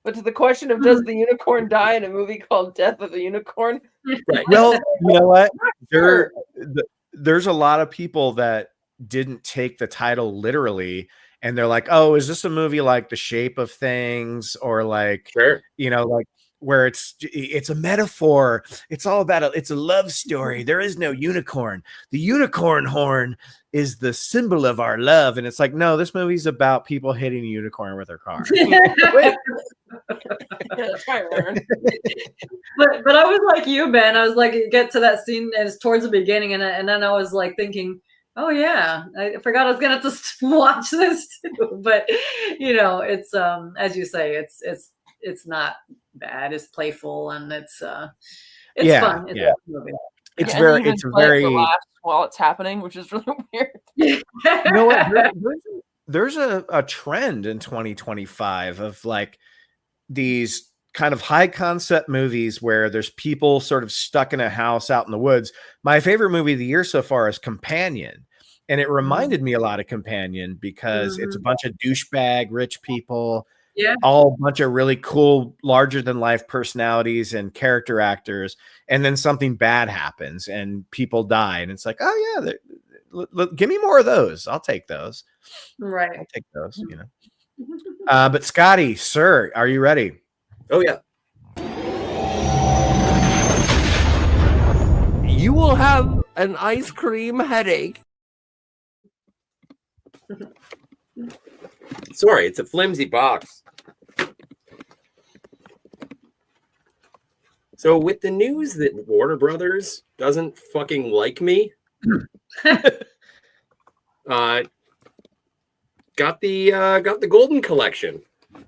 But to the question of does the unicorn die in a movie called Death of the Unicorn? Right. Well, you know what? There's a lot of people that didn't take the title literally, and they're like, "Oh, is this a movie like The Shape of Things, or like, like where it's a metaphor? It's all about it's a love story. There is no unicorn. The unicorn horn is the symbol of our love." And it's like, no, this movie's about people hitting a unicorn with their car. But I was like you, Ben. I was like, get to that scene and it's towards the beginning, and then I was like thinking, oh yeah, I forgot I was gonna have to watch this too. But it's as you say, it's not bad. It's playful and it's fun. It's a fun movie. It's very while it's happening, which is really weird. You know what? There's a trend in 2025 of like these kind of high concept movies where there's people sort of stuck in a house out in the woods. My favorite movie of the year so far is Companion. And it reminded me a lot of Companion because it's a bunch of douchebag rich people, all a bunch of really cool, larger than life personalities and character actors. And then something bad happens and people die. And it's like, oh yeah, give me more of those. I'll take those. Right. I'll take those, But Scotty, sir, are you ready? Oh yeah. You will have an ice cream headache. Sorry, it's a flimsy box. So with the news that Warner Brothers doesn't fucking like me, got the Golden Collection.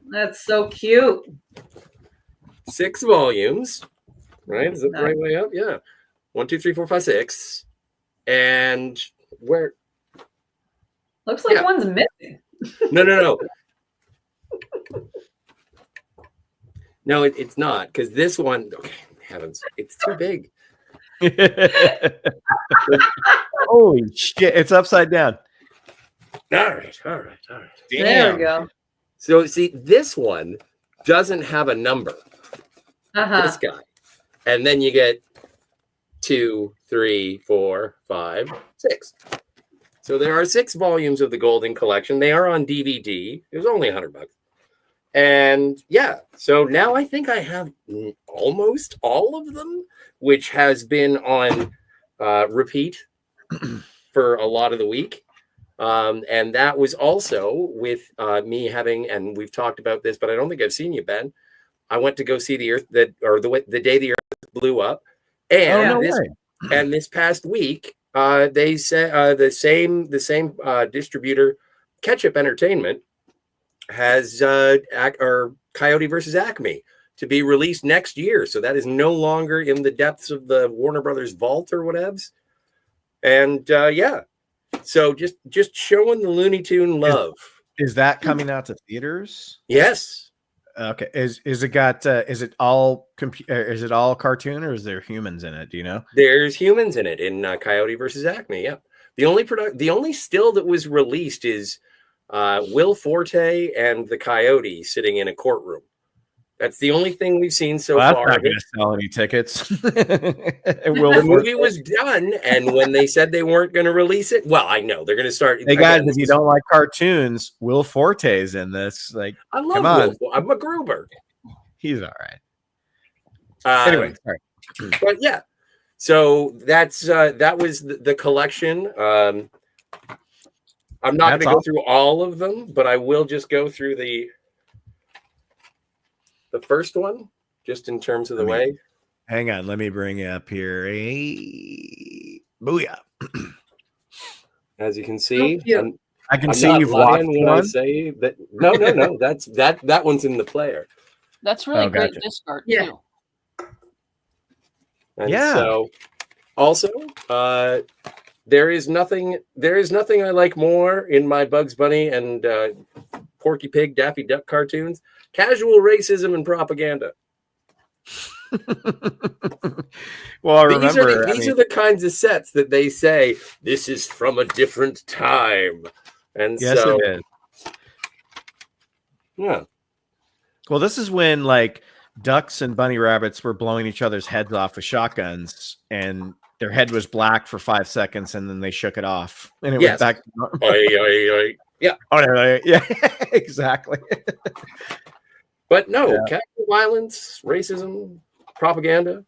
That's so cute. 6 volumes, right? Is that the right way up? Yeah. 1, 2, 3, 4, 5, 6. And where? Looks like one's missing. No. No, it's not, because this one, okay, heavens, it's too big. Holy shit, it's upside down. All right. Damn. There we go. So see, this one doesn't have a number. This guy. And then you get 2, 3, 4, 5, 6. So there are 6 volumes of the Golden Collection. They are on DVD. It was only $100. And so now I think I have almost all of them, which has been on repeat for a lot of the week. And that was also with me having, and we've talked about this, but I don't think I've seen you, Ben. I went to go see the Earth the day the Earth blew up, and this past week they said the same distributor, Ketchup Entertainment, has Coyote versus Acme to be released next year. So that is no longer in the depths of the Warner Brothers vault or whatevs. And so just showing the Looney Tune love. Is that coming out to theaters? Yes. Okay. Is it all is it all cartoon, or is there humans in it? Do you know? There's humans in it in Coyote versus Acme. Yeah. The only still that was released is Will Forte and the Coyote sitting in a courtroom. That's the only thing we've seen so Well, far. that's not going to sell any tickets. The movie was done, and when they said they weren't going to release it, well, I know they're going to start. Hey guys, if you don't like cartoons, Will Forte's in this. Like, I love come on. Will. I'm a Gruber. He's all right. Anyway, sorry. But yeah, so that was the collection. I'm not going to go through all of them, but I will just go through the first one, just in terms of the way. Hang on, let me bring you up here. Booyah! As you can see, I can see you've watched when I say that. No. That's that one's in the player. That's really great disc art too. And so, also, there is nothing I like more in my Bugs Bunny and Porky Pig, Daffy Duck cartoons. Casual racism and propaganda. Well, these are the kinds of sets that they say this is from a different time, and yes, so it is. Yeah. Well, this is when like ducks and bunny rabbits were blowing each other's heads off with shotguns, and their head was black for 5 seconds, and then they shook it off, and it went back to normal. Yeah. Yeah, exactly. But no, casual violence, racism, propaganda.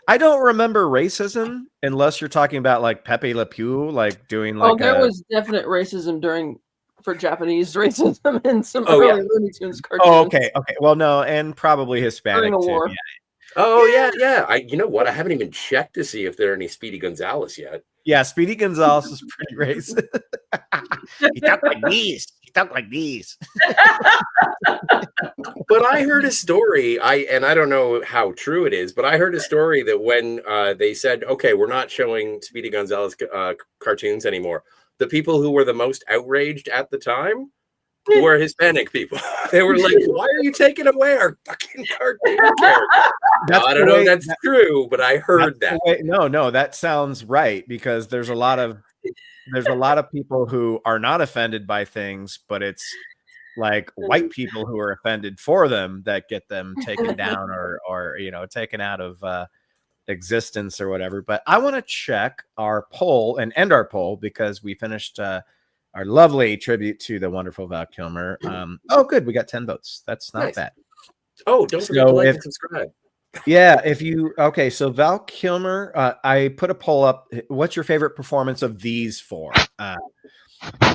I don't remember racism unless you're talking about like Pepe Le Pew, like doing like. Oh, there was definite racism for Japanese racism in some early Looney Tunes cartoons. Oh, okay. Well, no, and probably Hispanic during a war. too. Yeah. Oh yeah. You know what? I haven't even checked to see if there are any Speedy Gonzales yet. Yeah, Speedy Gonzales is pretty racist. He talked like these. But I heard a story. I don't know how true it is, but I heard a story that when they said, "Okay, we're not showing Speedy Gonzales cartoons anymore," the people who were the most outraged at the time were Hispanic people. They were like, "Why are you taking away our fucking cartoon character?" I don't know if that's true, but I heard that. No, that sounds right, because there's a lot of people who are not offended by things, but it's like white people who are offended for them that get them taken down or taken out of existence or whatever. But I want to check our poll and end our poll, because we finished our lovely tribute to the wonderful Val Kilmer. Oh, good. We got 10 votes. That's not bad. Oh, don't forget to like and subscribe. Yeah, so Val Kilmer, I put a poll up. What's your favorite performance of these four?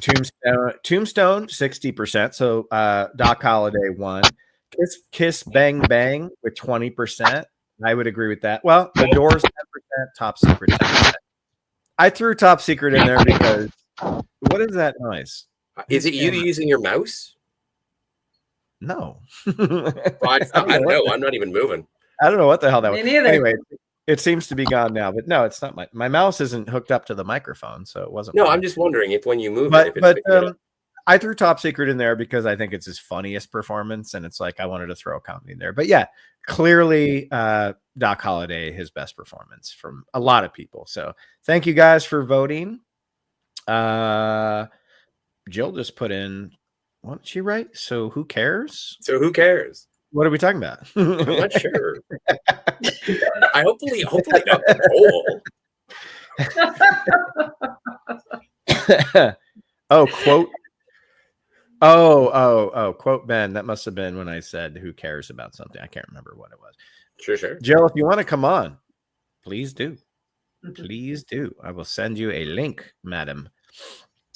Tombstone, 60%. So Doc Holliday won. Kiss Bang Bang with 20%. I would agree with that. Well, The Doors 10%, Top Secret 10%. I threw Top Secret in there because what is that noise? Is it you using your mouse? No. I don't know. I'm not even moving. I don't know what the hell that was. Me neither. Anyway, it seems to be gone now, but no, it's not. My mouse isn't hooked up to the microphone, so it wasn't. No, I'm just wondering if when you move I threw Top Secret in there because I think it's his funniest performance, and it's like I wanted to throw a comedy in there. But yeah, clearly Doc Holliday, his best performance from a lot of people. So thank you guys for voting. Jill just put in, what did she write? So who cares? What are we talking about? I'm not sure. I hopefully not the poll. Quote. Quote Ben. That must have been when I said who cares about something. I can't remember what it was. Sure. Jill, if you want to come on, please do. Please do. I will send you a link, madam.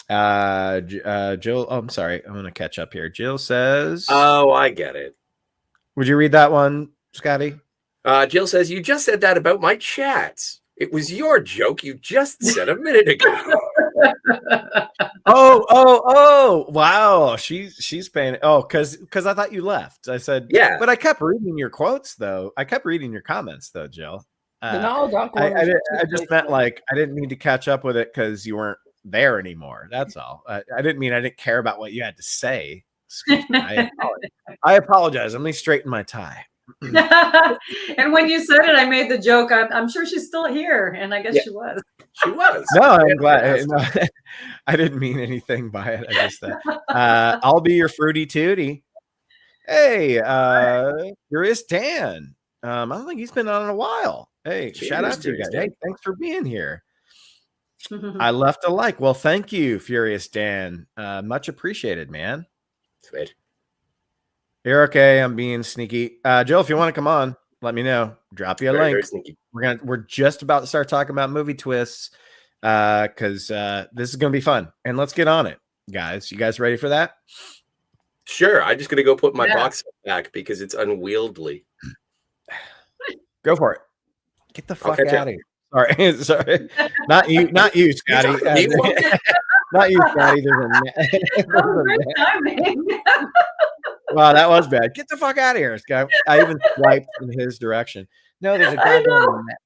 Jill, I'm sorry. I'm going to catch up here. Jill says, oh, I get it. Would you read that one, Scotty? Jill says, you just said that about my chats. It was your joke you just said a minute ago. Oh, wow. She's paying. Oh, because I thought you left. I said, yeah. But I kept reading your quotes, though. I kept reading your comments, though, Jill. I just meant like I didn't need to catch up with it because you weren't there anymore. That's all. I didn't mean I didn't care about what you had to say. Excuse me. I apologize. Let me straighten my tie. And when you said it, I made the joke. I'm sure she's still here, and I guess Yeah. she was. She was. No, I'm glad. No, I didn't mean anything by it. I just I'll be your fruity tootie. Hey, Curious Dan. I don't think he's been on in a while. Hey, Cheers, shout out to you Curious guys. Dan. Hey, thanks for being here. I left a like. Well, thank you, Furious Dan. Much appreciated, man. Sweet. You're okay. I'm being sneaky. Jill, if you want to come on, let me know. Drop you a Very, link. very sneaky. We're just about to start talking about movie twists because this is gonna be fun. And let's get on it, guys. You guys ready for that? Sure. I'm just gonna go put my box back because it's unwieldy. Go for it. Get the fuck catch out up. of here. Sorry, sorry. Not you, Scotty. Not you, Scotty. Great timing. Wow, that was bad. Get the fuck out of here, Scott. I even swiped in his direction. No, there's a goddamn gnat.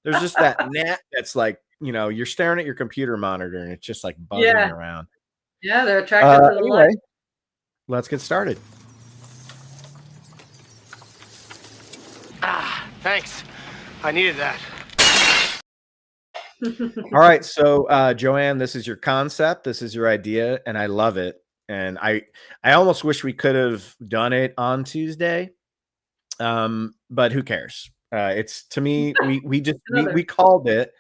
There's just that gnat that's like, you're staring at your computer monitor and it's just like buzzing around. Yeah, they're attracted to the light. Let's get started. Thanks. I needed that. All right, so Joanne, this is your concept. This is your idea, and I love it. And I almost wish we could have done it on Tuesday, but who cares? It's to me, we called it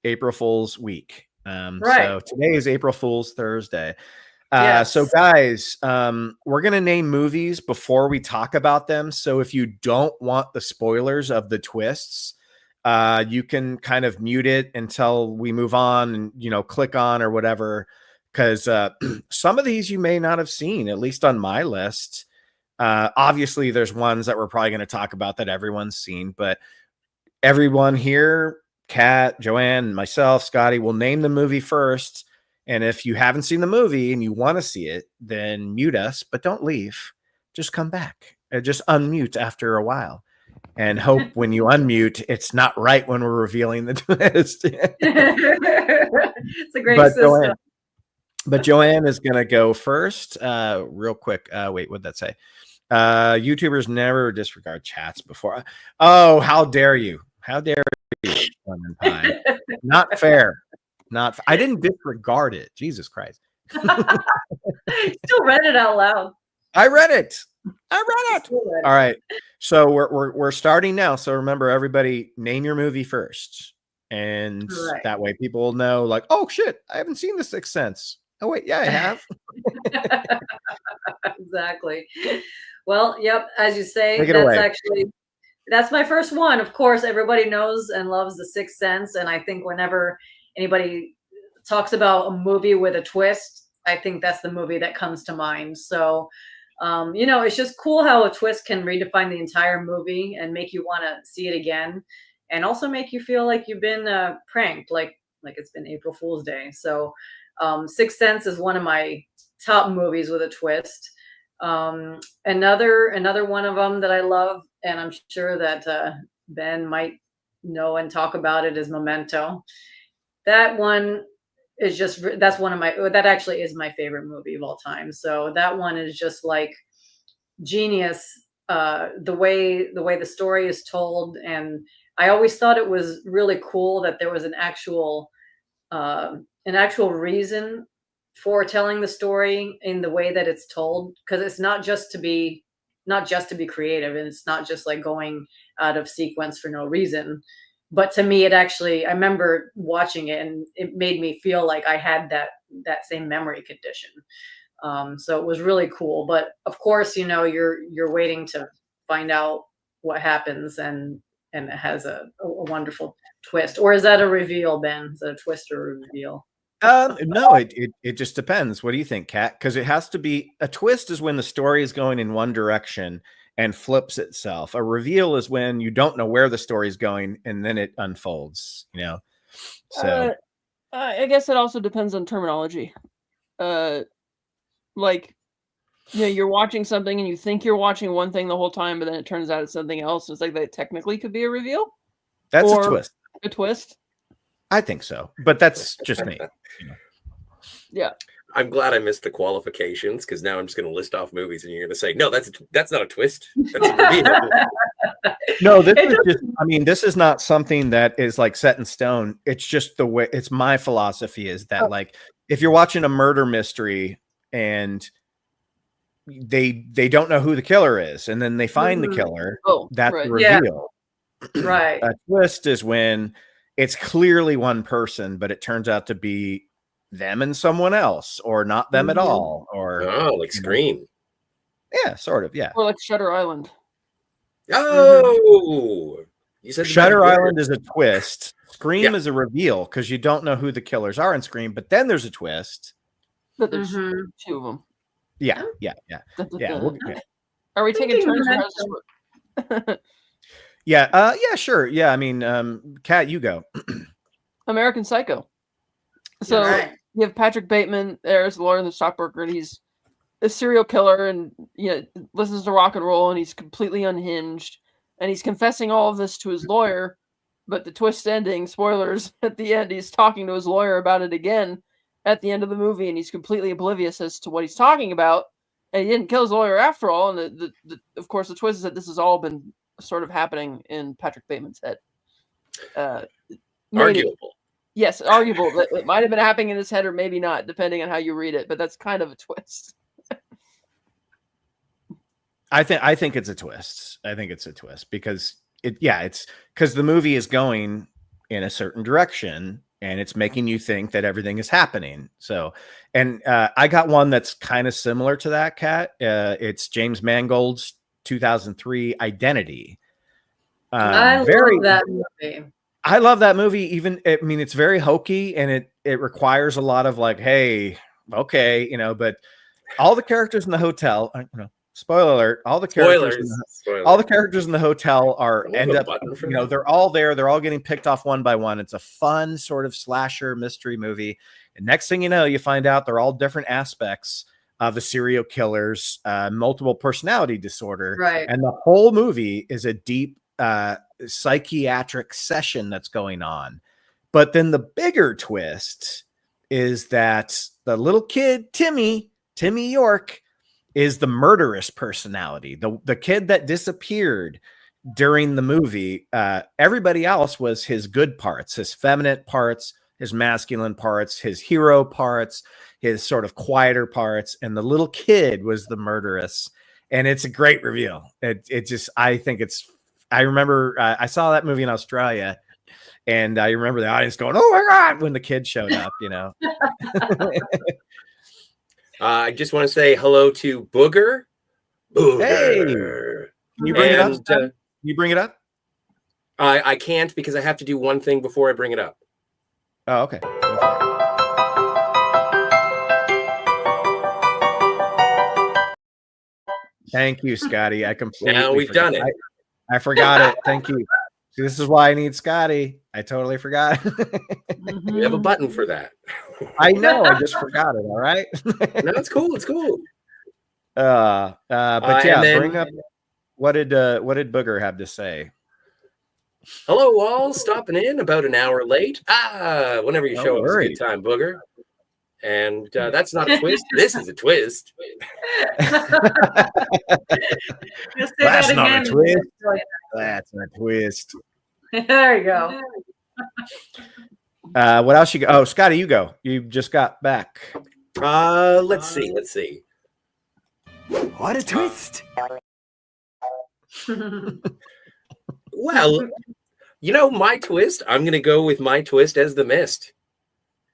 April Fool's Week. So today is April Fool's Thursday. So guys, we're gonna name movies before we talk about them. So if you don't want the spoilers of the twists, you can kind of mute it until we move on and click on or whatever. Because some of these you may not have seen, at least on my list. Obviously, there's ones that we're probably going to talk about that everyone's seen, but everyone here, Kat, Joanne, myself, Scotty, will name the movie first. And if you haven't seen the movie and you want to see it, then mute us, but don't leave. Just come back. Just unmute after a while. And hope when you unmute, it's not right when we're revealing the twist. It's a great system. But Joanne is going to go first. Real quick. Wait, what'd that say? YouTubers never disregard chats before. Oh, how dare you? How dare you? Not fair. I didn't disregard it. Jesus Christ. Still read it out loud. I read it. All right. So we're starting now. So remember, everybody, name your movie first. And that way people will know, like, oh, shit, I haven't seen The Sixth Sense. Oh, wait, yeah, I have. Exactly. Well, yep, as you say, that's my first one. Of course, everybody knows and loves The Sixth Sense. And I think whenever anybody talks about a movie with a twist, I think that's the movie that comes to mind. So, it's just cool how a twist can redefine the entire movie and make you want to see it again. And also make you feel like you've been pranked, like it's been April Fool's Day. So, Sixth Sense is one of my top movies with a twist. Another one of them that I love, and I'm sure that Ben might know and talk about it, is Memento. That one is that actually is my favorite movie of all time. So that one is just like genius. The way the story is told, and I always thought it was really cool that there was an actual reason for telling the story in the way that it's told, because it's not just to be creative, and it's not just like going out of sequence for no reason. But to me, I remember watching it and it made me feel like I had that same memory condition. So it was really cool. But of course, you're waiting to find out what happens, and it has a wonderful twist. Or is that a reveal, Ben? Is that a twist or a reveal? No, it just depends. What do you think, Kat? Because it has to be a twist is when the story is going in one direction and flips itself. A reveal is when you don't know where the story is going and then it unfolds. So I guess it also depends on terminology. You're watching something and you think you're watching one thing the whole time, but then it turns out it's something else. It's like that technically could be a reveal. That's a twist. A twist. I think so, but that's just me. Yeah. I'm glad I missed the qualifications because now I'm just going to list off movies and you're going to say, no, that's not a twist. That's a reveal. No, this is just, I mean, this is not something that is like set in stone. It's just the way, it's my philosophy is that like, if you're watching a murder mystery and they don't know who the killer is, and then they find the killer, that's the reveal. Right. A twist is when it's clearly one person, but it turns out to be them and someone else, or not them at all, or like Scream. Yeah, sort of. Yeah. Or like Shutter Island. Oh, you said Shutter Island is a twist. Scream is a reveal because you don't know who the killers are in Scream, but then there's a twist. But there's 2 of them. Yeah. Are we taking turns? Yeah, sure. Yeah, I mean, Kat, you go. American Psycho. So you have Patrick Bateman there as the lawyer and the stockbroker, and he's a serial killer, and listens to rock and roll, and he's completely unhinged, and he's confessing all of this to his lawyer. But the twist ending, spoilers, at the end, he's talking to his lawyer about it again at the end of the movie, and he's completely oblivious as to what he's talking about, and he didn't kill his lawyer after all. And of course, the twist is that this has all been sort of happening in Patrick Bateman's head. Arguable. Yes, arguable. It might have been happening in his head, or maybe not, depending on how you read it. But that's kind of a twist. I think it's a twist. I think it's a twist because it's because the movie is going in a certain direction and it's making you think that everything is happening. So, and I got one that's kind of similar to that, Kat. It's James Mangold's 2003 Identity. I love that movie. I love that movie. I mean, it's very hokey and it requires a lot of like, hey, okay, but all the characters in the hotel, spoiler alert, all the characters in the hotel they're all there. They're all getting picked off one by one. It's a fun sort of slasher mystery movie. And next thing you know, you find out they're all different aspects of the serial killer's multiple personality disorder. Right. And the whole movie is a deep psychiatric session that's going on. But then the bigger twist is that the little kid, Timmy York, is the murderous personality. The kid that disappeared during the movie. Everybody else was his good parts, his feminine parts, his masculine parts, his hero parts, his sort of quieter parts. And the little kid was the murderous. And it's a great reveal. I remember I saw that movie in Australia, and I remember the audience going, "Oh my God," when the kid showed up, I just want to say hello to Booger. Hey, can you bring it up? Can you bring it up? I can't because I have to do one thing before I bring it up. Oh, okay. Thank you, Scotty. I completely now we've done it. I forgot it. Thank you. See, this is why I need Scotty. I totally forgot. We have a button for that. I know. I just forgot it. All right. No, it's cool. It's cool. But yeah, bring up what did Booger have to say? Hello, all. Stopping in about an hour late. Whenever you show up, it's a good time, Booger. And that's not a twist. This is a twist. That's not a twist. That's a twist. There you go. What else you got? Oh, Scotty, you go. You just got back. Let's see. What a twist. Well, my twist, I'm going to go with my twist as The Mist.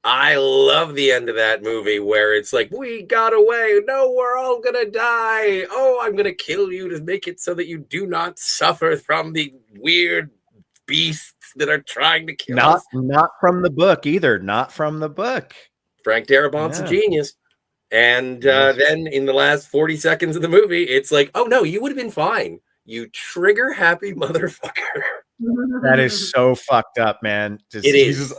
I love the end of that movie where it's like, we got away. No, we're all going to die. Oh, I'm going to kill you to make it so that you do not suffer from the weird beasts that are trying to kill us. Not from the book either. Not from the book. Frank Darabont's a genius. And then in the last 40 seconds of the movie, it's like, oh, no, you would have been fine. You trigger happy motherfucker. That is so fucked up, man. It is.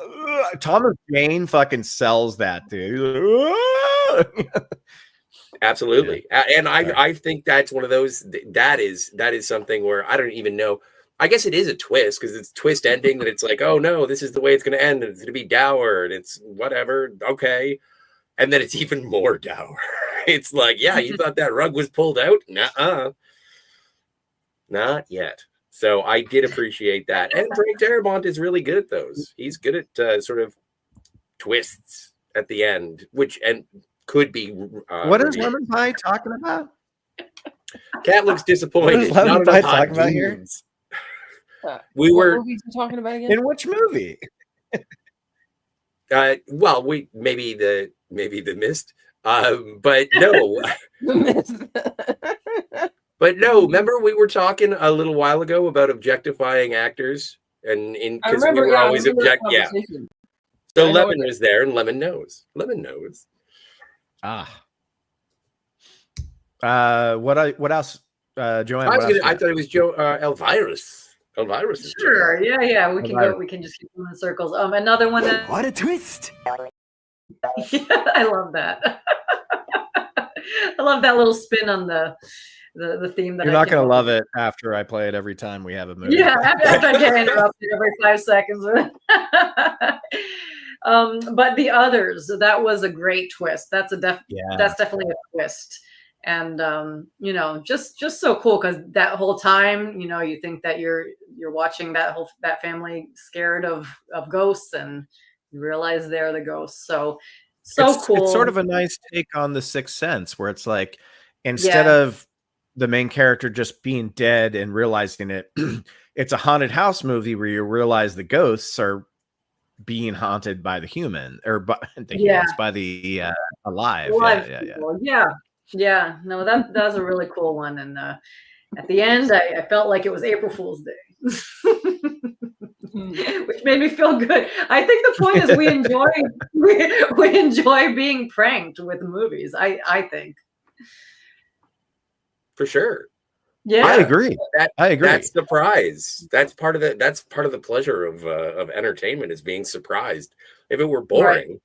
Thomas Jane fucking sells that, dude. Absolutely. Yeah. And I think that's one of those, that is something where I don't even know. I guess it is a twist because it's twist ending that it's like, oh no, this is the way it's going to end. And it's going to be dour and it's whatever. Okay. And then it's even more dour. It's like, yeah, you thought that rug was pulled out? Nuh-uh. Not yet. So I did appreciate that. And Frank Darabont is really good at those. He's good at sort of twists at the end, which could be. What is Lemon Pie talking about? Cat looks disappointed. What is Lemon Pie talking about here? We were movies you talking about again? In which movie? Well, maybe the Mist, but no. But no, remember we were talking a little while ago about objectifying actors, and because we were always object. Yeah. So Lemon was there, and Lemon knows. Lemon knows. What else, Joanne? I thought it was Joe Elvirus. Elvirus is sure. Yeah. We can go. We can just keep going in circles. Another one that. What a twist! Yeah, I love that. I love that little spin on the theme. That You're not going to love it after I play it every time we have a movie. Yeah, after I get interrupted every 5 seconds. But the others, that was a great twist. That's definitely a twist. And just so cool, because that whole time, you think that you're watching that family scared of ghosts, and you realize they're the ghosts. So cool. It's sort of a nice take on The Sixth Sense, where it's like, instead of the main character just being dead and realizing it, it's a haunted house movie where you realize the ghosts are being haunted by the human, or by the humans, by the alive. Yeah. No, that was a really cool one. And at the end, I felt like it was April Fool's Day. Which made me feel good. I think the point is we enjoy being pranked with movies. I think. For sure. Yeah, I agree. That's the prize. That's part of the pleasure of entertainment, is being surprised. If it were boring,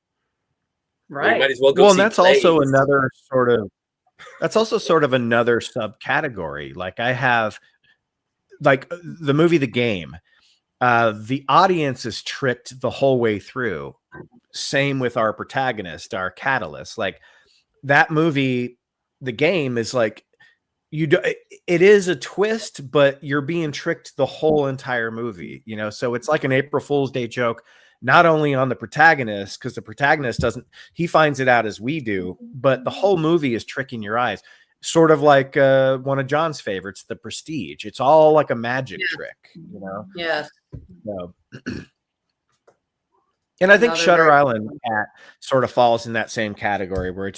right. You might as well go. Well, see and that's plays. also another sort of. That's also sort of another subcategory. Like I have, like the movie The Game. The audience is tricked the whole way through. Same with our protagonist, our catalyst. Like that movie, The Game, is like it is a twist, but you're being tricked the whole entire movie. So it's like an April Fool's Day joke, not only on the protagonist, because the protagonist he finds it out as we do, but the whole movie is tricking your eyes. Sort of like one of John's favorites, The Prestige. It's all like a magic trick, Yes. So, and I think Shutter Island Cat sort of falls in that same category, where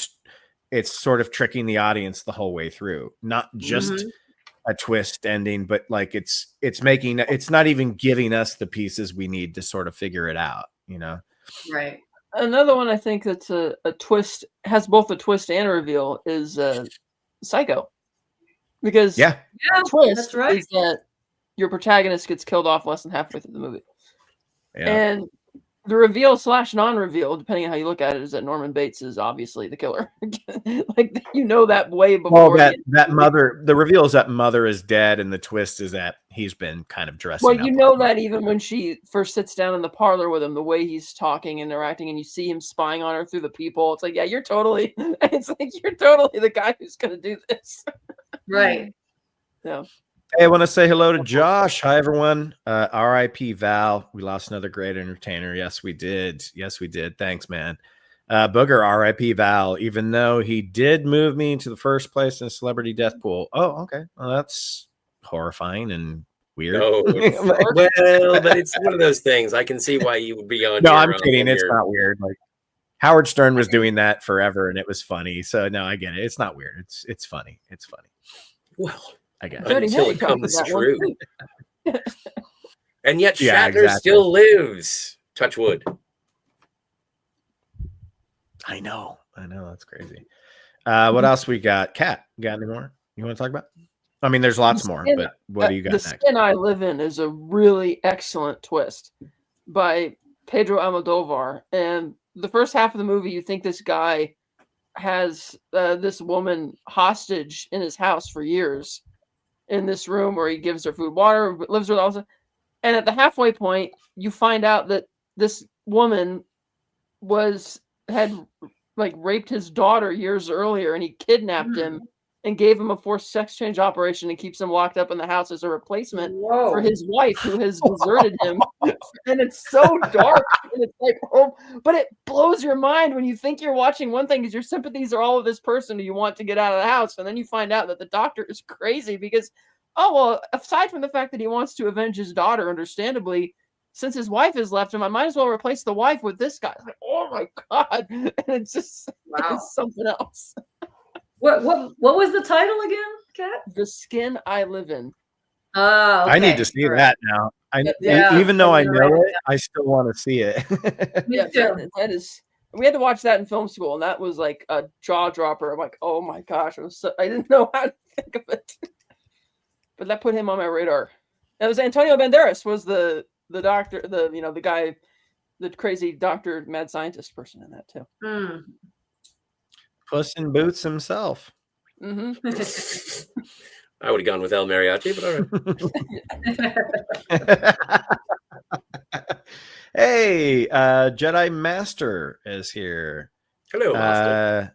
it's sort of tricking the audience the whole way through, not just a twist ending, but like it's not even giving us the pieces we need to sort of figure it out, Right. Another one I think that's a twist, has both a twist and a reveal, is Psycho, because the twist that's right. is that your protagonist gets killed off less than halfway through the movie, and the reveal / non-reveal, depending on how you look at it, is that Norman Bates is obviously the killer. Like that way before. Well, that mother. The reveal is that mother is dead, and the twist is that he's been kind of dressing. Well, you up know that even when she first sits down in the parlor with him, the way he's talking and interacting, and you see him spying on her through the peephole. It's like, yeah, you're totally. It's like you're totally the guy who's going to do this. Right. Yeah. Hey, I want to say hello to Josh. Hi, everyone. R.I.P. Val. We lost another great entertainer. Yes, we did. Thanks, man. Booger, R.I.P. Val, even though he did move me to the first place in a celebrity death pool. Oh, okay. Well, that's horrifying and weird. No, well, but it's one of those things. I can see why you would be on. No, I'm kidding. It's not weird. Like Howard Stern was doing that forever, and it was funny. So no, I get it. It's not weird. It's funny. It's funny. Well, I guess until it comes true. And yet Shatner still lives. Touch wood. I know. That's crazy. What else we got? Kat, you got any more you want to talk about? I mean, there's lots more, but what do you got next? The Skin I Live In is a really excellent twist by Pedro Almodovar. And the first half of the movie, you think this guy has this woman hostage in his house for years, in this room where he gives her food, water, lives with her also. And at the halfway point, you find out that this woman had like raped his daughter years earlier, and he kidnapped him and gave him a forced sex change operation and keeps him locked up in the house as a replacement for his wife who has deserted him. And it's so dark, and it's like, oh, but it blows your mind when you think you're watching one thing because your sympathies are all with this person who you want to get out of the house, and then you find out that the doctor is crazy because, oh well, aside from the fact that he wants to avenge his daughter, understandably, since his wife has left him, I might as well replace the wife with this guy. Like, oh my god, and it's just it's something else. What was the title again, Kat? The Skin I Live In. Oh, okay. I need to see that now. Even though I know it, I still want to see it. Yeah, that is. We had to watch that in film school, and that was like a jaw dropper. I'm like, oh my gosh, I didn't know how to think of it, but that put him on my radar. It was Antonio Banderas was the doctor, the guy, the crazy doctor, mad scientist person in that too. Puss in Boots himself. Mm-hmm. I would have gone with El Mariachi, but all right. Hey, Jedi Master is here. Hello, Master.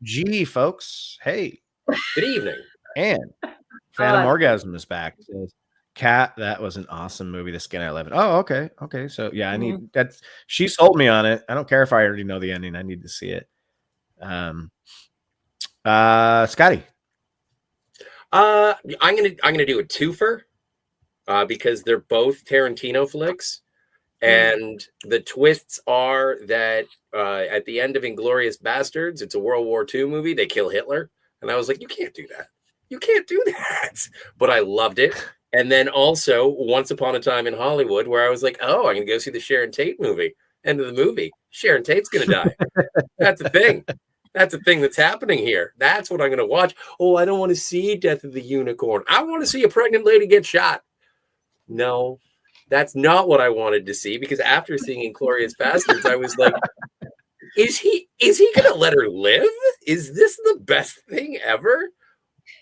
G, folks. Hey. Good evening. And Phantom Orgasm is back. Kat, that was an awesome movie, The Skin I Live In. Oh, okay. Okay. So yeah, I need that's she sold me on it. I don't care if I already know the ending. I need to see it. Scotty. I'm gonna do a twofer because they're both Tarantino flicks, and the twists are that at the end of Inglourious Bastards, it's a World War II movie. They kill Hitler, and I was like, you can't do that. You can't do that. But I loved it. And then also Once Upon a Time in Hollywood, where I was like, oh, I'm gonna go see the Sharon Tate movie. End of the movie, Sharon Tate's gonna die. That's the thing. That's the thing that's happening here. That's what I'm going to watch. Oh, I don't want to see Death of the Unicorn. I want to see a pregnant lady get shot. No, that's not what I wanted to see, because after seeing Inglourious Bastards, I was like, is he going to let her live? Is this the best thing ever?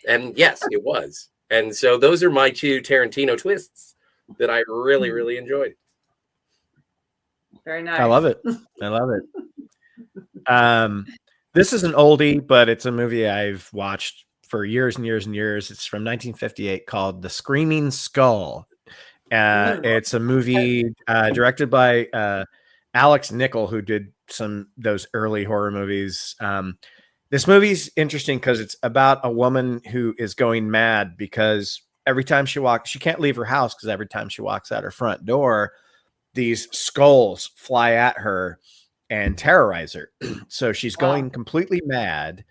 And yes, it was. And so those are my two Tarantino twists that I really, really enjoyed. Very nice. I love it. I love it. This is an oldie, but it's a movie I've watched for years and years and years. It's from 1958 called The Screaming Skull. It's a movie directed by Alex Nichol, who did those early horror movies. This movie's interesting because it's about a woman who is going mad because every time she can't leave her house because every time she walks out her front door, these skulls fly at her and terrorize her. So she's going completely mad.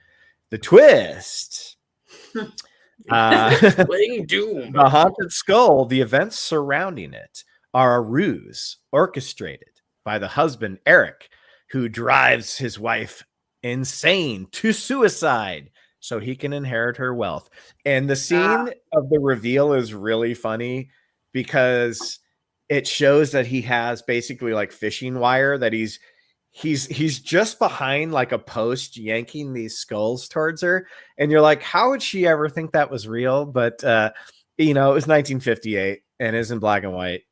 The twist. Playing Doom. The haunted skull, the events surrounding it are a ruse orchestrated by the husband, Eric, who drives his wife insane to suicide so he can inherit her wealth. And the scene of the reveal is really funny because it shows that he has basically like fishing wire that he's just behind like a post yanking these skulls towards her. And you're like, how would she ever think that was real? But, it was 1958 and is in black and white.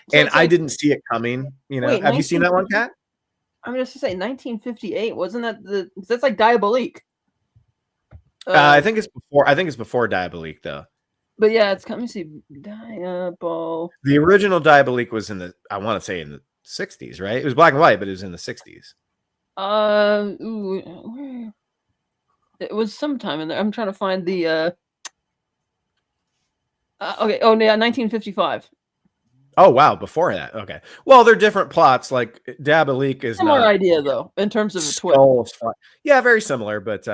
So and I didn't see it coming. Wait, have you seen that one, Kat? I'm just to say 1958. Wasn't that that's like Diabolique. I think it's before Diabolique though. But yeah, it's coming to see Diabol. The original Diabolique was in the 60s, right? It was black and white, but it was in the 60s. It was sometime in there. I'm trying to find the okay. Oh yeah, 1955. Oh wow, before that. Okay. Well, they're different plots. Like Diabolique is similar idea though, in terms of the twist. Yeah, very similar, but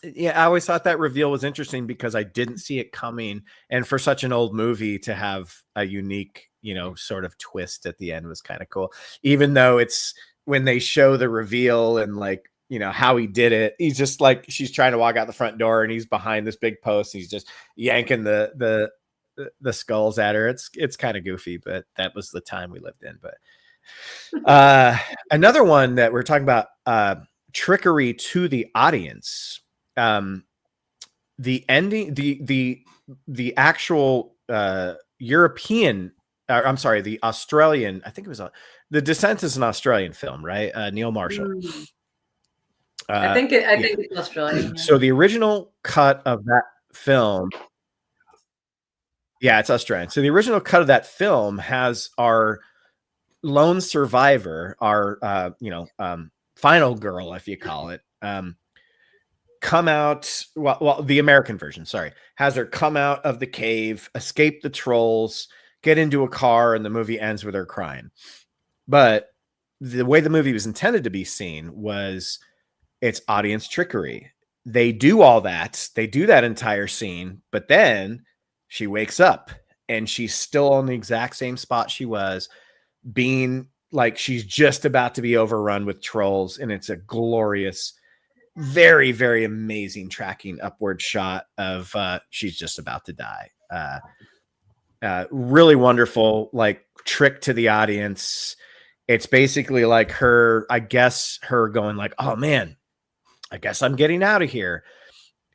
yeah, I always thought that reveal was interesting because I didn't see it coming, and for such an old movie to have a unique, sort of twist at the end was kind of cool. Even though it's when they show the reveal and like, how he did it, he's just like, she's trying to walk out the front door and he's behind this big post. He's just yanking the skulls at her. It's kind of goofy, but that was the time we lived in. But another one that we're talking about, trickery to the audience. The ending, the actual European, I'm sorry, the Australian, I think it was The Descent is an Australian film, right? Neil Marshall. I think it's Australian. So the original cut of that film, yeah, it's Australian. So the original cut of that film has our lone survivor, our final girl, if you call it, come out. Well, the American version, sorry, has her come out of the cave, escape the trolls, get into a car, and the movie ends with her crying. But the way the movie was intended to be seen was it's audience trickery. They do all that. They do that entire scene, but then she wakes up and she's still on the exact same spot she was, being like she's just about to be overrun with trolls. And it's a glorious, very, very amazing tracking upward shot of she's just about to die. Really wonderful, like trick to the audience. It's basically like her going like, oh man, I guess I'm getting out of here.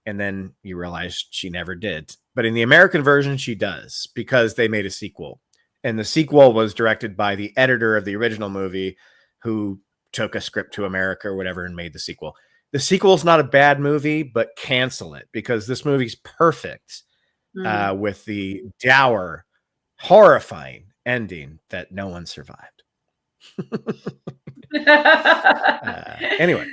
And then you realize she never did. But in the American version, she does, because they made a sequel. And the sequel was directed by the editor of the original movie, who took a script to America or whatever and made the sequel. The sequel is not a bad movie, but cancel it, because this movie's perfect with the dour, horrifying ending that no one survived. Anyway.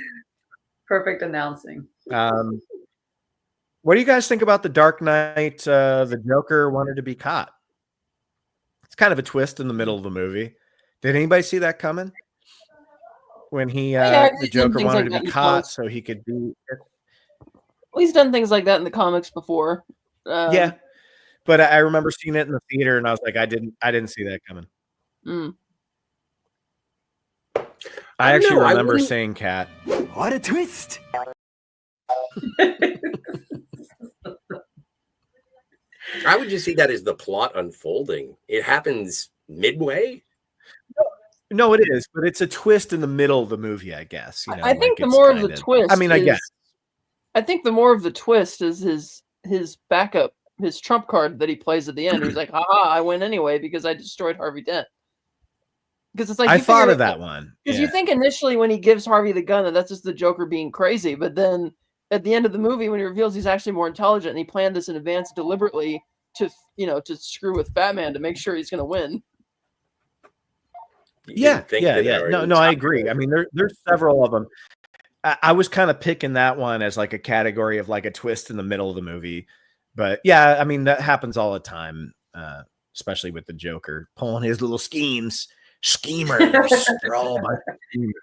Perfect announcing. What do you guys think about the Dark Knight? The Joker wanted to be caught. It's kind of a twist in the middle of the movie. Did anybody see that coming? When the Joker wanted to be caught so he could be. Well, he's done things like that in the comics before. Yeah, but I remember seeing it in the theater, and I was like, I didn't see that coming. I actually remember saying, "Cat, What a twist!" I would just see that as the plot unfolding. It happens midway. No, it is, but it's a twist in the middle of the movie, I guess. You know, I think the more of the twist. I mean, I guess. I think the more of the twist is his backup, his trump card that he plays at the end. He's like, "Haha, I win anyway because I destroyed Harvey Dent." Because it's like I thought of that one. Because you think initially when he gives Harvey the gun that's just the Joker being crazy, but then at the end of the movie when he reveals he's actually more intelligent and he planned this in advance deliberately to screw with Batman to make sure he's going to win. Yeah. No, I agree. I mean, there's several of them. I was kind of picking that one as like a category of like a twist in the middle of the movie. But yeah, I mean, that happens all the time, especially with the Joker pulling his little schemes. Schemers. They're all about schemers.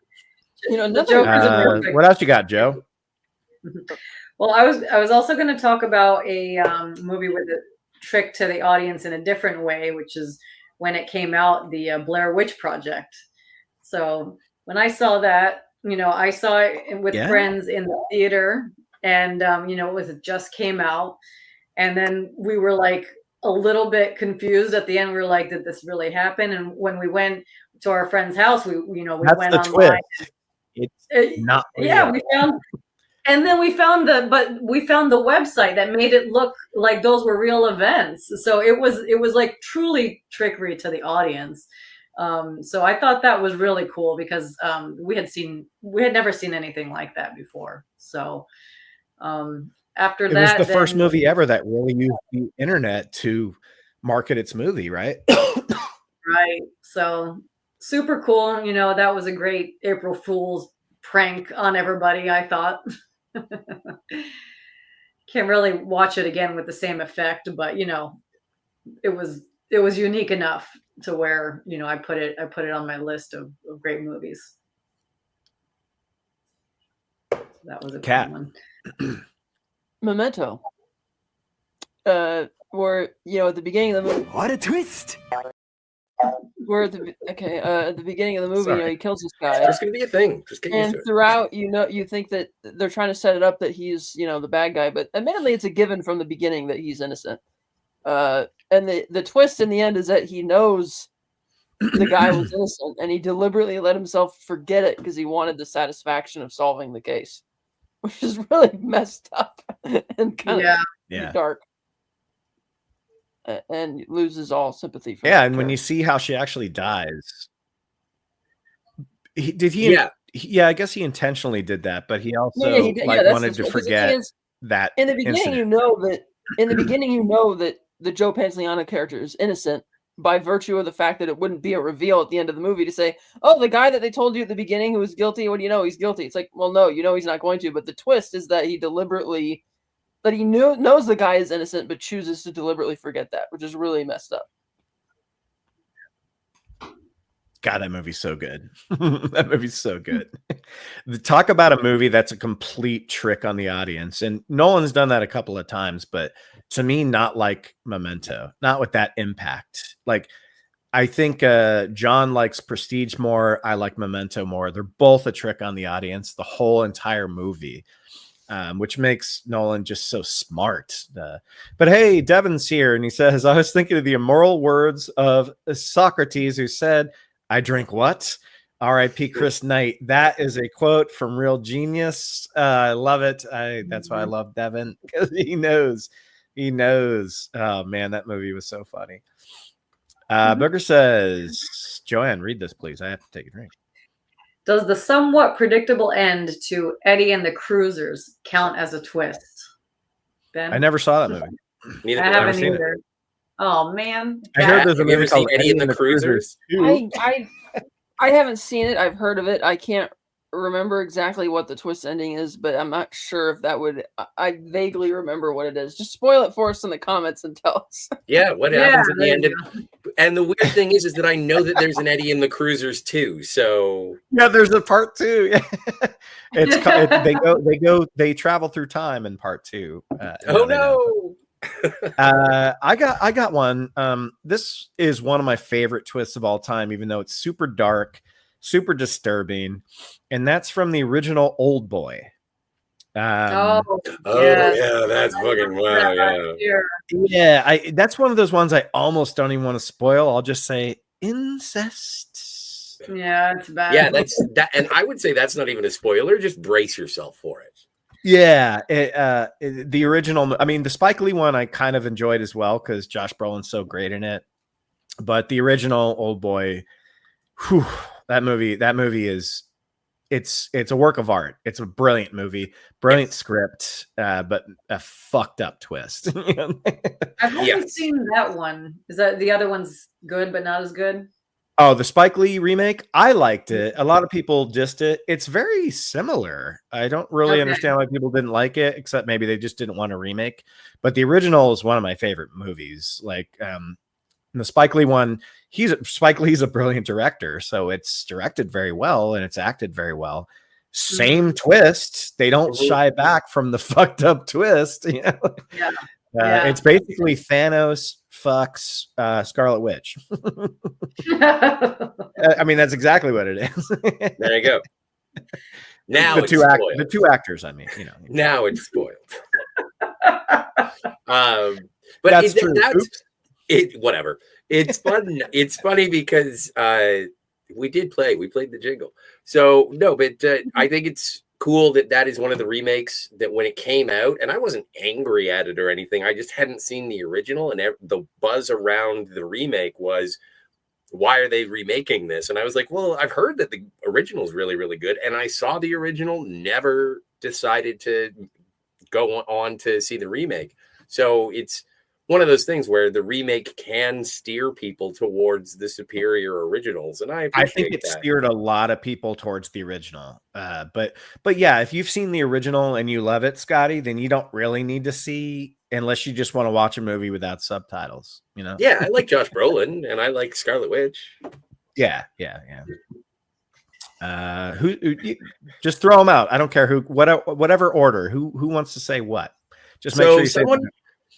What else you got, Joe? Well, I was also going to talk about a movie with a trick to the audience in a different way, which is when it came out, the Blair Witch Project. So when I saw that, I saw it with friends in the theater, and it just came out, and then we were like a little bit confused at the end. We were like, did this really happen? And when we went to our friend's house, we went online. Twist. It's not real. Yeah, we found the website that made it look like those were real events. So it was like truly trickery to the audience. So I thought that was really cool because we had never seen anything like that before. So after that, it was the first movie ever that really used the internet to market its movie, right? Right. So super cool. That was a great April Fool's prank on everybody, I thought. Can't really watch it again with the same effect, but it was unique enough to where I put it on my list of great movies. So that was a Cat one. Memento. Where at the beginning of the movie. What a twist! Where at the beginning of the movie, he kills this guy. It's going to be a thing. Just get used to it. Throughout, you think that they're trying to set it up that he's, the bad guy, but admittedly, it's a given from the beginning that he's innocent. And the twist in the end is that he knows the guy was innocent, and he deliberately let himself forget it because he wanted the satisfaction of solving the case, which is really messed up and kind of dark. And loses all sympathy for and when you see how she actually dies, he Yeah, I guess he intentionally did that, but he also No, yeah, he did. like Yeah, that's wanted the to thing. 'Cause the forget thing is, that in the beginning, incident. you know that the Joe Pantoliano character is innocent by virtue of the fact that it wouldn't be a reveal at the end of the movie to say, "Oh, the guy that they told you at the beginning who was guilty, what do you know? He's guilty." It's like, well, no, you know he's not going to. But the twist is that he deliberately that he knows the guy is innocent, but chooses to deliberately forget that, which is really messed up. God, that movie's so good. That movie's so good. Talk about a movie that's a complete trick on the audience. And Nolan's done that a couple of times, but to me, not like Memento, not with that impact. Like, I think John likes Prestige more. I like Memento more. They're both a trick on the audience, the whole entire movie, which makes Nolan just so smart. But hey, Devin's here, and he says, I was thinking of the immoral words of Socrates, who said, I drink what? R.I.P. Chris Knight. That is a quote from Real Genius. I love it. That's why I love Devin, because he knows. He knows. Oh, man, that movie was so funny. Booger says, Joanne, read this, please. I have to take a drink. Does the somewhat predictable end to Eddie and the Cruisers count as a twist? Ben? I never saw that movie. Neither I did I. haven't either. Oh, man. I heard there's a Have you movie ever called seen Eddie and the Cruisers? I haven't seen it. I've heard of it. I can't remember exactly what the twist ending is, but I'm not sure if that would. I vaguely remember what it is. Just spoil it for us in the comments and tell us. Yeah, what happens at the end of? And the weird thing is that I know that there's an Eddie and the Cruisers too. So yeah, there's a part 2. Yeah, they travel through time in part 2. Oh no. I got one. This is one of my favorite twists of all time, even though it's super dark, super disturbing, and that's from the original Old Boy. Yeah, that's fucking wow. Yeah, that's one of those ones I almost don't even want to spoil. I'll just say incest. Yeah, it's bad. Yeah, that's that, and I would say that's not even a spoiler. Just brace yourself for it. Yeah, the original. I mean, the Spike Lee one I kind of enjoyed as well because Josh Brolin's so great in it. But the original Old Boy, whew, that movie is it's a work of art. It's a brilliant movie, brilliant script, but a fucked up twist. I've only seen that one. Is that the other one's good but not as good? Oh, the Spike Lee remake. I liked it. A lot of people dissed it. It's very similar. I don't really understand why people didn't like it, except maybe they just didn't want a remake. But the original is one of my favorite movies. Like the Spike Lee one, Spike Lee's a brilliant director, so it's directed very well and it's acted very well. Same twist. They don't shy back from the fucked up twist. You know? It's basically Thanos fucks Scarlet Witch. I mean, that's exactly what it is. There you go. Now the two actors. I mean, you know. Now it's spoiled. But that's true. Whatever. It's fun. It's funny because we played the jingle. So no, but I think it's cool that is one of the remakes that when it came out, and I wasn't angry at it or anything. I just hadn't seen the original, and the buzz around the remake was, why are they remaking this? And I was like, well, I've heard that the original is really, really good. And I saw the original, never decided to go on to see the remake. So it's one of those things where the remake can steer people towards the superior originals. And I think it steered a lot of people towards the original. But yeah, if you've seen the original and you love it, Scotty, then you don't really need to see, unless you just want to watch a movie without subtitles, you know? Yeah, I like Josh Brolin and I like Scarlet Witch. Yeah. Who just throw them out. I don't care whatever order. Who wants to say what? Just make sure you say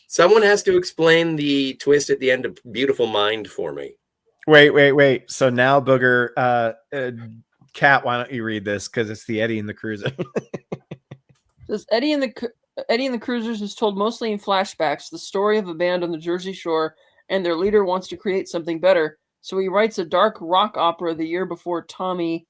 someone has to explain the twist at the end of Beautiful Mind for me. Wait. So now, Booger, Kat, why don't you read this? Because it's the Eddie and the Cruiser. Says Eddie and the Cruisers is told mostly in flashbacks the story of a band on the Jersey Shore, and their leader wants to create something better. So he writes a dark rock opera the year before Tommy.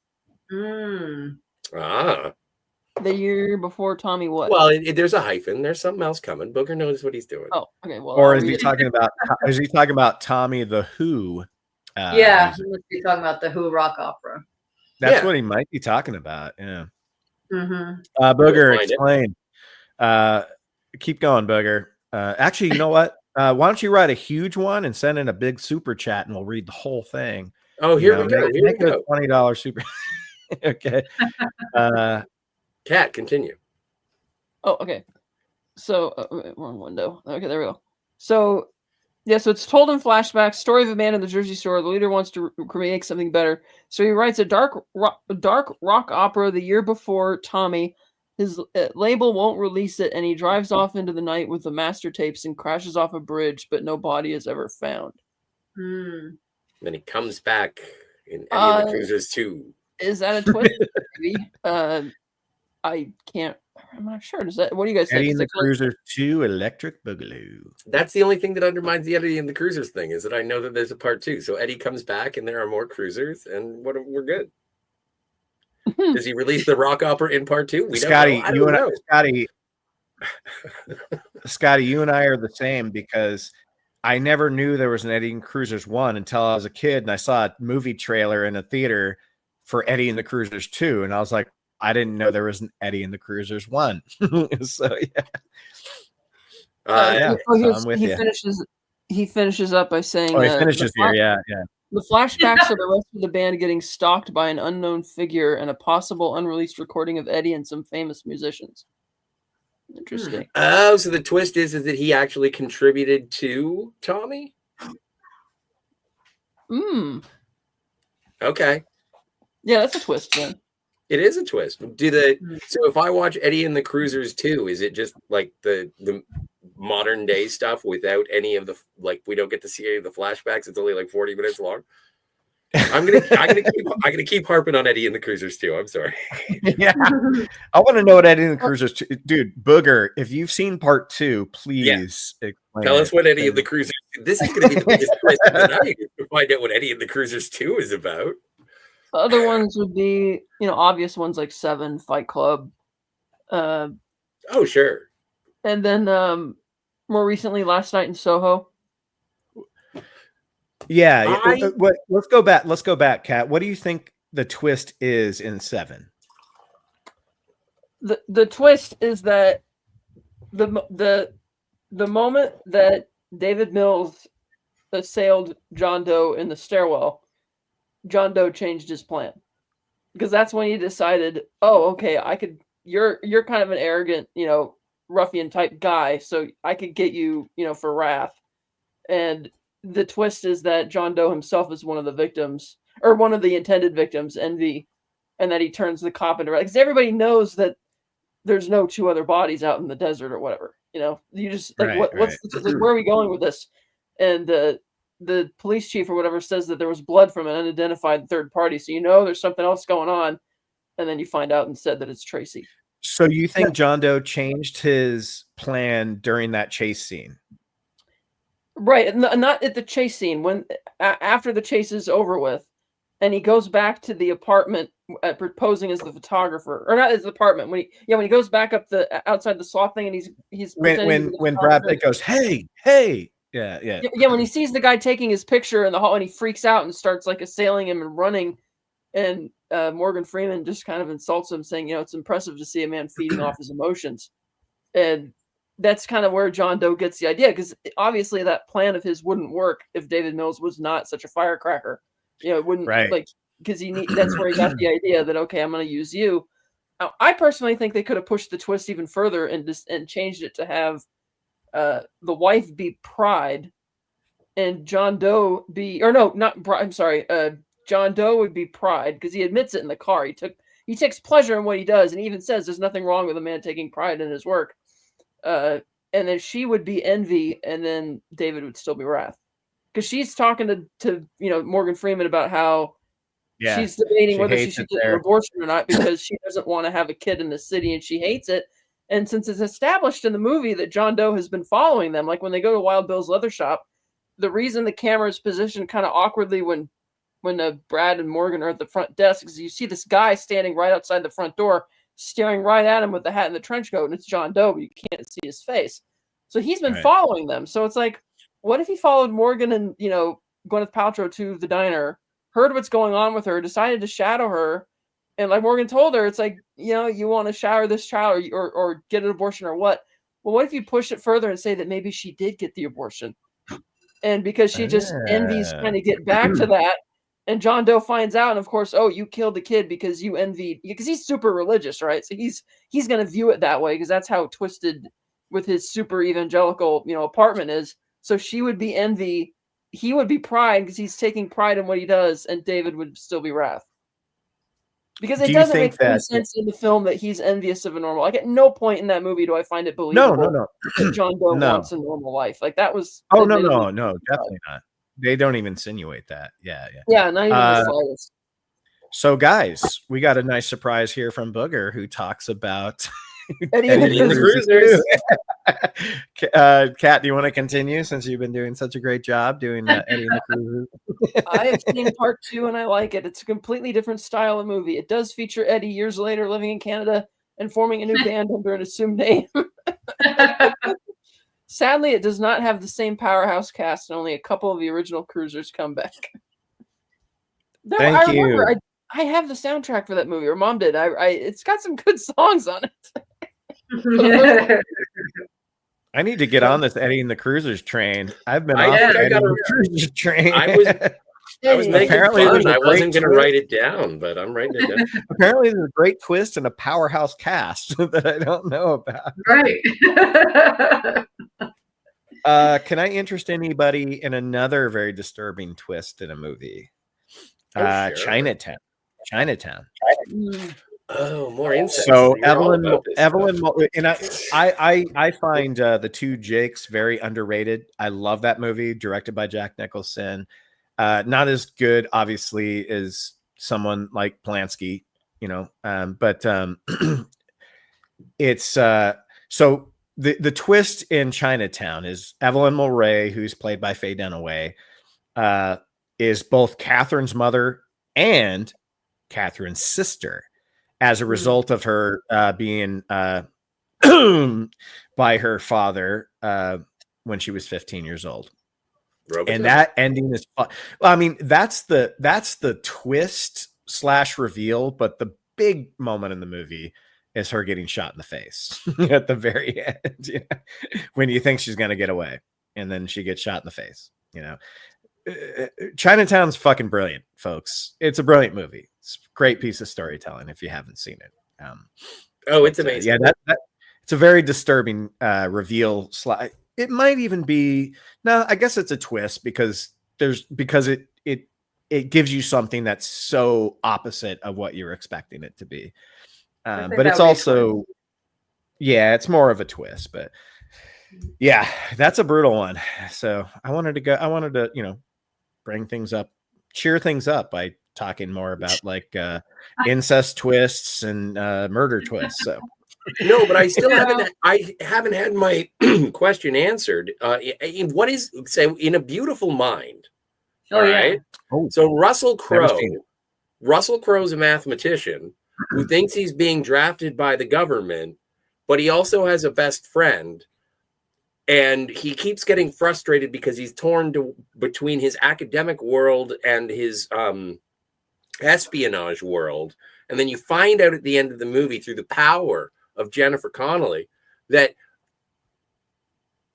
The year before Tommy what? Well, there's a hyphen. There's something else coming. Booger knows what he's doing. Oh, okay. Well, or is he talking about? Is he talking about Tommy the Who? Yeah, he must be talking about the Who rock opera. That's Yeah. what he might be talking about. Yeah. Mm-hmm. Booger, Find it. explain. Keep going, Booger. Actually, you know what? Why don't you write a huge one and send in a big super chat, and we'll read the whole thing. Oh, here we go. Here Make we it go. a $20 super. Okay. Cat, continue. Oh, okay. So, wrong window. Okay, there we go. So, yeah, so it's told in flashback, story of a man in the Jersey Shore. The leader wants to create something better. So he writes a dark rock opera the year before Tommy. His label won't release it, and he drives off into the night with the master tapes and crashes off a bridge, but no body is ever found. Mm. Then he comes back in Eddie and the Cruisers 2. Is that a twist? Maybe. I can't. I'm not sure. Does that? What do you guys think? Eddie and the Cruisers 2, Electric Boogaloo. That's the only thing that undermines the Eddie and the Cruisers thing, is that I know that there's a part 2. So Eddie comes back and there are more cruisers, and we're good. Does he release the rock opera in part 2? We Scotty, don't know. I don't know. Scotty, you and I are the same, because I never knew there was an Eddie and Cruisers 1 until I was a kid and I saw a movie trailer in a theater for Eddie and the Cruisers 2, and I was like, I didn't know there was an Eddie and the Cruisers 1. So yeah. He finishes up by saying, he finishes here. Yeah. The flashbacks are the rest of the band getting stalked by an unknown figure and a possible unreleased recording of Eddie and some famous musicians. Interesting. Oh, so the twist is that he actually contributed to Tommy? Okay. Yeah, that's a twist then. It is a twist. So if I watch Eddie and the Cruisers 2, is it just like the modern day stuff without any of the, like, we don't get to see any of the flashbacks? It's only like 40 minutes long. I'm gonna keep harping on Eddie and the Cruisers 2. I'm sorry. Yeah, I want to know what Eddie and the Cruisers 2, dude. Booger, if you've seen part 2, please tell us what Eddie and the Cruisers. This is going to be the biggest twist of the night, to find out what Eddie and the Cruisers 2 is about. The other ones would be, obvious ones like Seven, Fight Club. Oh, sure. And then more recently, Last Night in Soho. Yeah. Let's go back. Let's go back, Kat. What do you think the twist is in Seven? The twist is that the moment that David Mills assailed John Doe in the stairwell, John Doe changed his plan, because that's when he decided, oh, okay, you're kind of an arrogant, ruffian type guy, so I could get you, for wrath. And the twist is that John Doe himself is one of the victims, or one of the intended victims, Envy, and that he turns the cop into, because everybody knows that there's no 2 other bodies out in the desert or whatever. You just like, what's like, where are we going with this? And the police chief or whatever says that there was blood from an unidentified third party, so there's something else going on, and then you find out instead that it's Tracy. So you think John Doe changed his plan during that chase scene? Right, not at the chase scene. When after the chase is over with, and he goes back to the apartment, posing as the photographer, or not as the apartment. When he goes back up outside the saw thing, and he's when Brad Pitt goes, hey. Yeah. When he sees the guy taking his picture in the hall, and he freaks out and starts like assailing him and running, and Morgan Freeman just kind of insults him, saying, it's impressive to see a man feeding off his emotions. And that's kind of where John Doe gets the idea, because obviously that plan of his wouldn't work if David Mills was not such a firecracker. It wouldn't, because that's where he got the idea that, okay, I'm going to use you. Now, I personally think they could have pushed the twist even further and changed it to have the wife be Pride and John Doe be, or no, not Pride. I'm sorry. John Doe would be Pride, because he admits it in the car. He takes pleasure in what he does, and he even says there's nothing wrong with a man taking pride in his work. And then she would be Envy, and then David would still be Wrath, because she's talking to Morgan Freeman about how she's debating whether she should get an abortion or not, because she doesn't want to have a kid in the city and she hates it. And since it's established in the movie that John Doe has been following them, like when they go to Wild Bill's leather shop, the reason the camera is positioned kind of awkwardly when Brad and Morgan are at the front desk is you see this guy standing right outside the front door, staring right at him with the hat and the trench coat, and it's John Doe, but you can't see his face. So he's been following them. So it's like, what if he followed Morgan and Gwyneth Paltrow to the diner, heard what's going on with her, decided to shadow her. And like Morgan told her, it's like, you know, you want to shower this child or get an abortion or what? Well, what if you push it further and say that maybe she did get the abortion? And because she just envies trying to get back to that. And John Doe finds out, and of course, oh, you killed the kid because you envied, because he's super religious, right? So he's going to view it that way because that's how twisted with his super evangelical, you know, apartment is. So she would be envy, he would be pride because he's taking pride in what he does, and David would still be wrath. Because it doesn't make any sense in the film that he's envious of a normal. Like at no point in that movie do I find it believable that John Doe wants a normal life. Like that was. Oh no, definitely not. They don't even insinuate that. Yeah. Yeah, not even the slightest. So guys, we got a nice surprise here from Booger who talks about Eddie and the Cruisers. Kat, do you want to continue since you've been doing such a great job doing Eddie and the Cruisers? I have seen part 2 and I like it. It's a completely different style of movie. It does feature Eddie years later living in Canada and forming a new band under an assumed name. Sadly, it does not have the same powerhouse cast, and only a couple of the original Cruisers come back. Thank you. I have the soundtrack for that movie, or Mom did. It's got some good songs on it. I need to get on this Eddie and the Cruisers train. I've been off the Eddie and the Cruisers train. I was making fun. I wasn't going to write it down, but I'm writing it down. Apparently, there's a great twist and a powerhouse cast that I don't know about. Right. Can I interest anybody in another very disturbing twist in a movie? Sure. Chinatown. Oh, more incest. So Evelyn, and I find the Two Jakes very underrated. I love that movie, directed by Jack Nicholson. Not as good, obviously, as someone like Polanski, you know, but it's so the twist in Chinatown is Evelyn Mulwray, who's played by Faye Dunaway, is both Catherine's mother and Catherine's sister, as a result of her being by her father when she was 15 years old. And that ending is well, I mean, that's the twist / reveal, but the big moment in the movie is her getting shot in the face at the very end, you know, when you think she's going to get away, and then she gets shot in the face. You know, Chinatown's fucking brilliant, folks. It's a brilliant movie. It's a great piece of storytelling if you haven't seen it. It's amazing. Yeah, it's a very disturbing reveal. It might even be, no, I guess it's a twist because it gives you something that's so opposite of what you're expecting it to be. But it's also, it's more of a twist, but yeah, that's a brutal one. So I wanted to, you know, bring things up, cheer things up by talking more about like incest twists and murder twists. So no, but I still haven't had my question answered. What is, say, in A Beautiful Mind? Right. So Russell Crowe's a mathematician who thinks he's being drafted by the government, but he also has a best friend. And he keeps getting frustrated because he's torn between his academic world and his espionage world. And then you find out at the end of the movie, through the power of Jennifer Connelly, that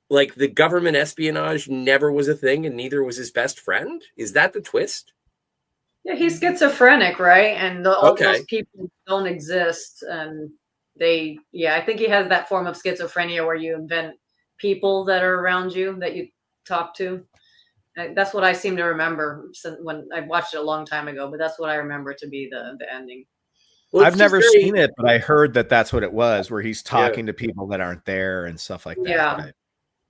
like the government espionage never was a thing and neither was his best friend. Is that the twist? Yeah, he's schizophrenic, right? And all those people don't exist. And I think he has that form of schizophrenia where you invent people that are around you that you talk to. That's what I seem to remember when I watched it a long time ago, but that's what I remember to be the ending. Well, I've never seen it, but I heard that that's what it was, where he's talking to people that aren't there and stuff like that.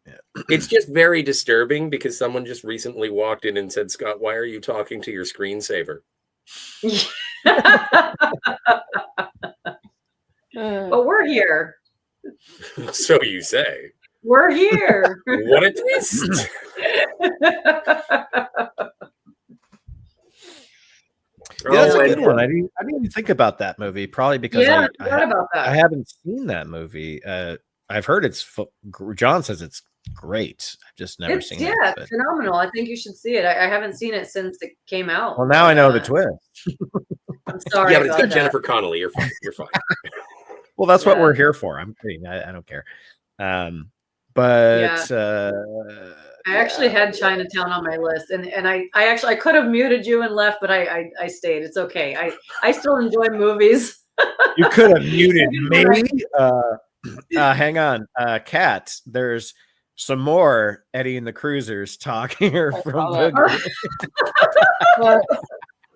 Yeah. It's just very disturbing because someone just recently walked in and said, Scott, why are you talking to your screensaver? But we're here. So you say. We're here. What a twist. That's a good one. I didn't even think about that movie, probably because I haven't seen that movie. I've heard John says it's great. I've just never It's seen it. But... phenomenal. I think you should see it. I haven't seen it since it came out. Well, now I know the twist. I'm sorry. Yeah, but it's about got Jennifer Connelly. You're fine. You're fine. Well, that's what we're here for. I'm kidding. I don't care. But I actually had Chinatown on my list, and I could have muted you and left, but I stayed. It's okay. I still enjoy movies. You could have muted me. Hang on, Kat. There's some more Eddie and the Cruisers talking here from Boogie.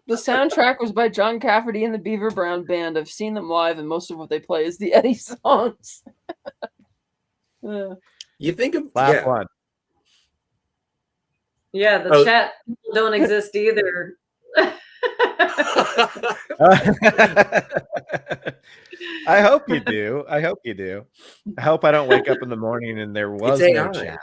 The soundtrack was by John Cafferty and the Beaver Brown Band. I've seen them live, and most of what they play is the Eddie songs. You think of last one. Yeah, the chat people don't exist either. I hope you do. I hope you do. I hope I don't wake up in the morning and there was no chat.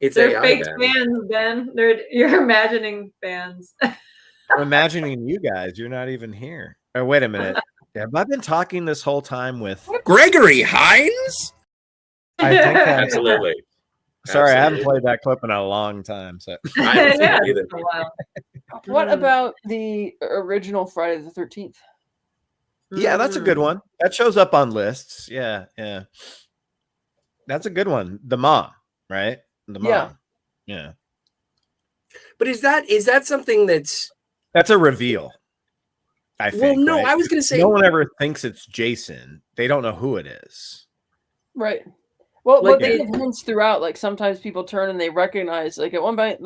They're fake fans, Ben. You're imagining fans. I'm imagining you guys. You're not even here. Oh, wait a minute. Have I been talking this whole time with Gregory Hines? I think absolutely. Sorry, I haven't played that clip in a long time. So I haven't seen it either. What about the original Friday the 13th? Yeah, that's a good one. That shows up on lists. Yeah. That's a good one. The mom, right? The mom. Yeah. But is that something that's a reveal? I think. Well, no, right? I was going to say no one ever thinks it's Jason. They don't know who it is. Right. Well, but they give hints throughout. Like sometimes people turn and they recognize. Like at one point,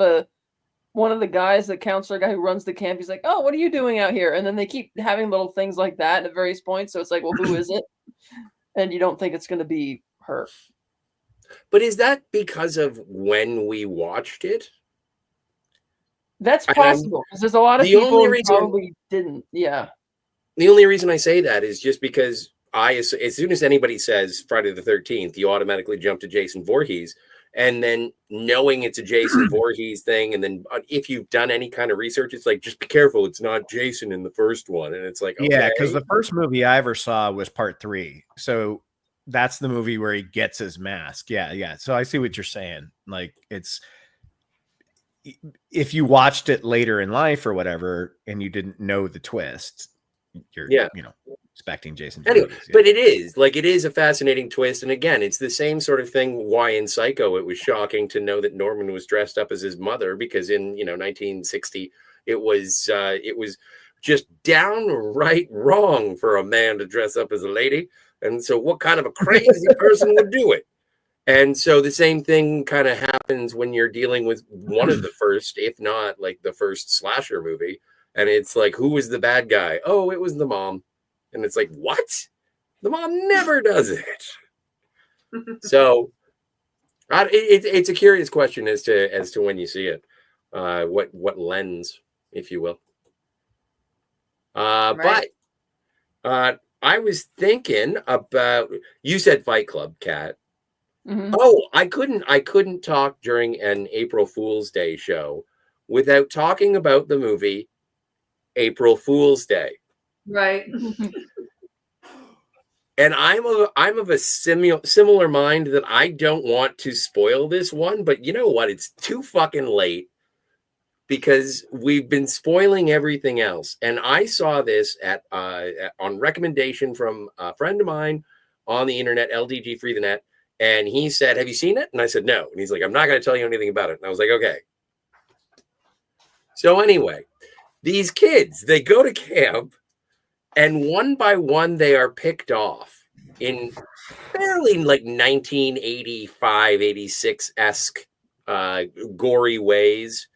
one of the guys, the counselor guy who runs the camp, he's like, "Oh, what are you doing out here?" And then they keep having little things like that at various points. So it's like, well, who is it? And you don't think it's going to be her. But is that because of when we watched it? That's possible because there's a lot of people who probably didn't. Yeah. The only reason I say that is just because as soon as anybody says Friday the 13th, you automatically jump to Jason Voorhees. And then knowing it's a Jason Voorhees thing, and then if you've done any kind of research, it's like, just be careful. It's not Jason in the first one. And it's like, okay. Yeah, because the first movie I ever saw was part 3. So that's the movie where he gets his mask. Yeah. So I see what you're saying. Like it's, if you watched it later in life or whatever, and you didn't know the twist, you're, expecting Jason. Anyway, but it is a fascinating twist. And again, it's the same sort of thing. Why in Psycho, it was shocking to know that Norman was dressed up as his mother, because in, 1960, it was just downright wrong for a man to dress up as a lady. And so what kind of a crazy person would do it? And so the same thing kind of happens when you're dealing with one of the first, if not like the first slasher movie. And it's like, who was the bad guy? Oh, it was the mom. And it's like, what? The mom never does it. So it's a curious question as to when you see it, what lens, if you will. Right. But I was thinking about, you said Fight Club, Kat. Mm-hmm. Oh, I couldn't talk during an April Fool's Day show without talking about the movie April Fool's Day. Right. And I'm of a similar mind that I don't want to spoil this one, but you know what? It's too fucking late because we've been spoiling everything else. And I saw this on recommendation from a friend of mine on the internet, LDG Free the Net, and he said, "Have you seen it?" And I said, "No." And he's like, "I'm not going to tell you anything about it." And I was like, "Okay." So anyway, these kids, they go to camp. And one by one, they are picked off in fairly like 1985, 86-esque gory ways.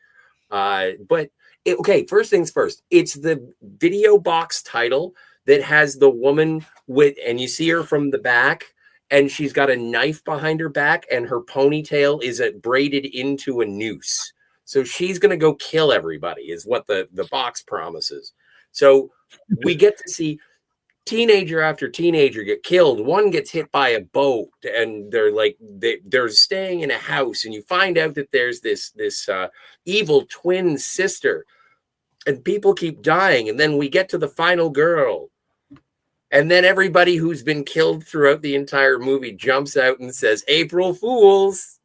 Okay, first things first. It's the video box title that has the woman and you see her from the back, and she's got a knife behind her back, and her ponytail is braided into a noose. So she's going to go kill everybody, is what the box promises. So we get to see teenager after teenager get killed. One gets hit by a boat, and they're staying in a house, and you find out that there's this evil twin sister, and people keep dying. And then we get to the final girl, and then everybody who's been killed throughout the entire movie jumps out and says, "April Fools."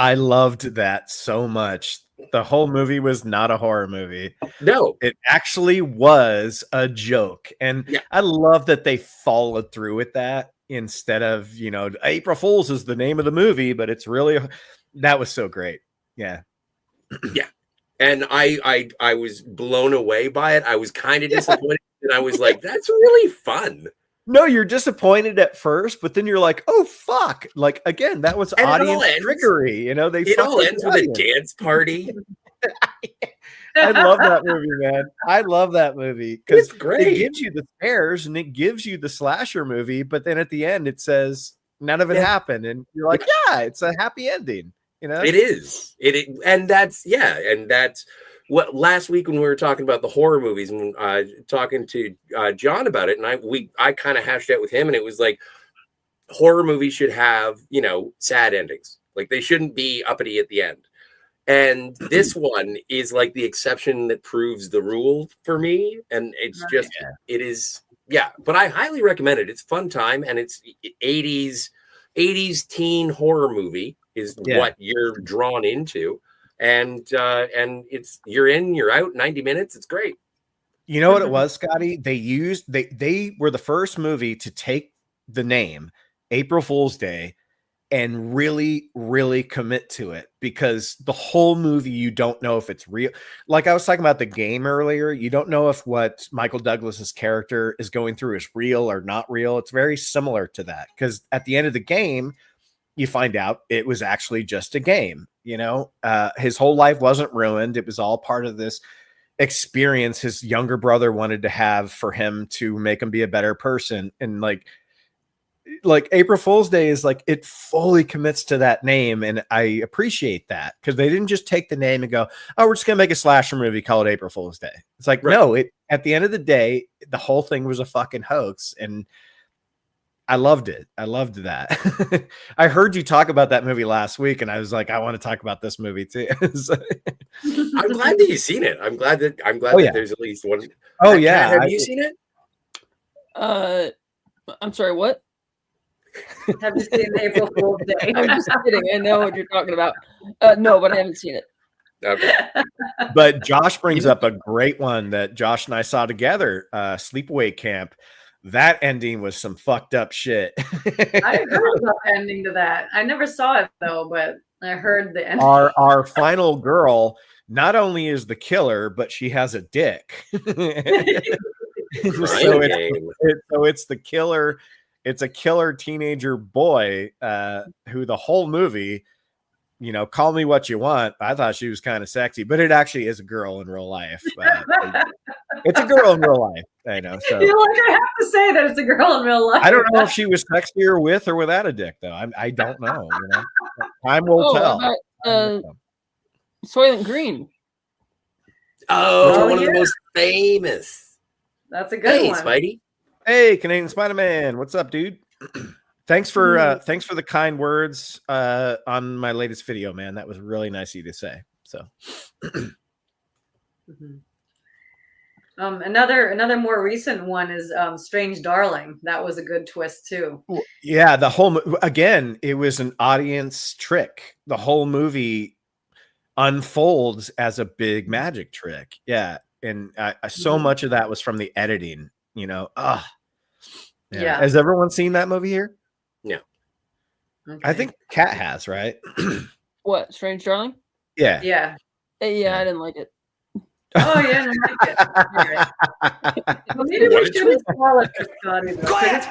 I loved that so much. The whole movie was not a horror movie. No, it actually was a joke. And yeah. I love that they followed through with that instead of, April Fool's is the name of the movie, but it's really, that was so great. Yeah. Yeah. And I was blown away by it. I was kind of disappointed. And I was like, that's really fun. No, you're disappointed at first, but then you're like, oh, fuck. Like, again, that was audience trickery. It all ends with a dance party. I love that movie, man. I love that movie because it's great. It gives you the scares and it gives you the slasher movie, but then at the end it says none of it happened, and you're like, yeah, it's a happy ending. It is. And that's what last week when we were talking about the horror movies and talking to John about it, and I kind of hashed out with him, and it was like horror movies should have sad endings. Like they shouldn't be uppity at the end. And this one is like the exception that proves the rule for me. And it's just, it is, but I highly recommend it. It's a fun time, and it's 80s teen horror movie is what you're drawn into. And it's, you're in, you're out, 90 minutes. It's great. You know what it was, Scotty? They were the first movie to take the name April Fool's Day and really, really commit to it, because the whole movie, you don't know if it's real. Like I was talking about the game earlier, you don't know if what Michael Douglas's character is going through is real or not real. It's very similar to that, because at the end of the game, you find out it was actually just a game. His whole life wasn't ruined. It was all part of this experience his younger brother wanted to have for him to make him be a better person. And like April Fool's Day is like, it fully commits to that name. And I appreciate that, because they didn't just take the name and go, oh, we're just going to make a slasher movie called April Fool's Day. It's like, no, at the end of the day, the whole thing was a fucking hoax. And I loved it. I loved that. I heard you talk about that movie last week, and I was like, I want to talk about this movie too. I'm glad that you've seen it. I'm glad that there's at least one. Oh yeah. Have you seen it? I'm sorry, what? Have you seen April Fool's Day? I'm just kidding. I know what you're talking about. No, but I haven't seen it. Okay. But Josh brings up a great one that Josh and I saw together, Sleepaway Camp. That ending was some fucked up shit. I heard about the ending to that. I never saw it though, but I heard the ending. Our final girl not only is the killer, but she has a dick. So it's the killer. It's a killer teenager boy who the whole movie, call me what you want. I thought she was kind of sexy, but it actually is a girl in real life. It's a girl in real life. I know. So you're like, I have to say that it's a girl in real life. I don't know if she was sexier with or without a dick, though. I don't know. Time will tell. Soylent Green. One of the most famous. That's a good one. Spidey. Hey, Canadian Spider-Man. What's up, dude? Thanks for the kind words on my latest video, man. That was really nice of you to say. So another more recent one is Strange Darling. That was a good twist too. Yeah, again, it was an audience trick. The whole movie unfolds as a big magic trick. Yeah, and so much of that was from the editing. Yeah. Has everyone seen that movie here? Yeah. Okay. I think Kat has, right? What, Strange Darling? Yeah. Yeah. Yeah, I didn't like it. Oh, yeah, I didn't like it. Right. Well, maybe we shouldn't spoil it for Scotty. Quiet!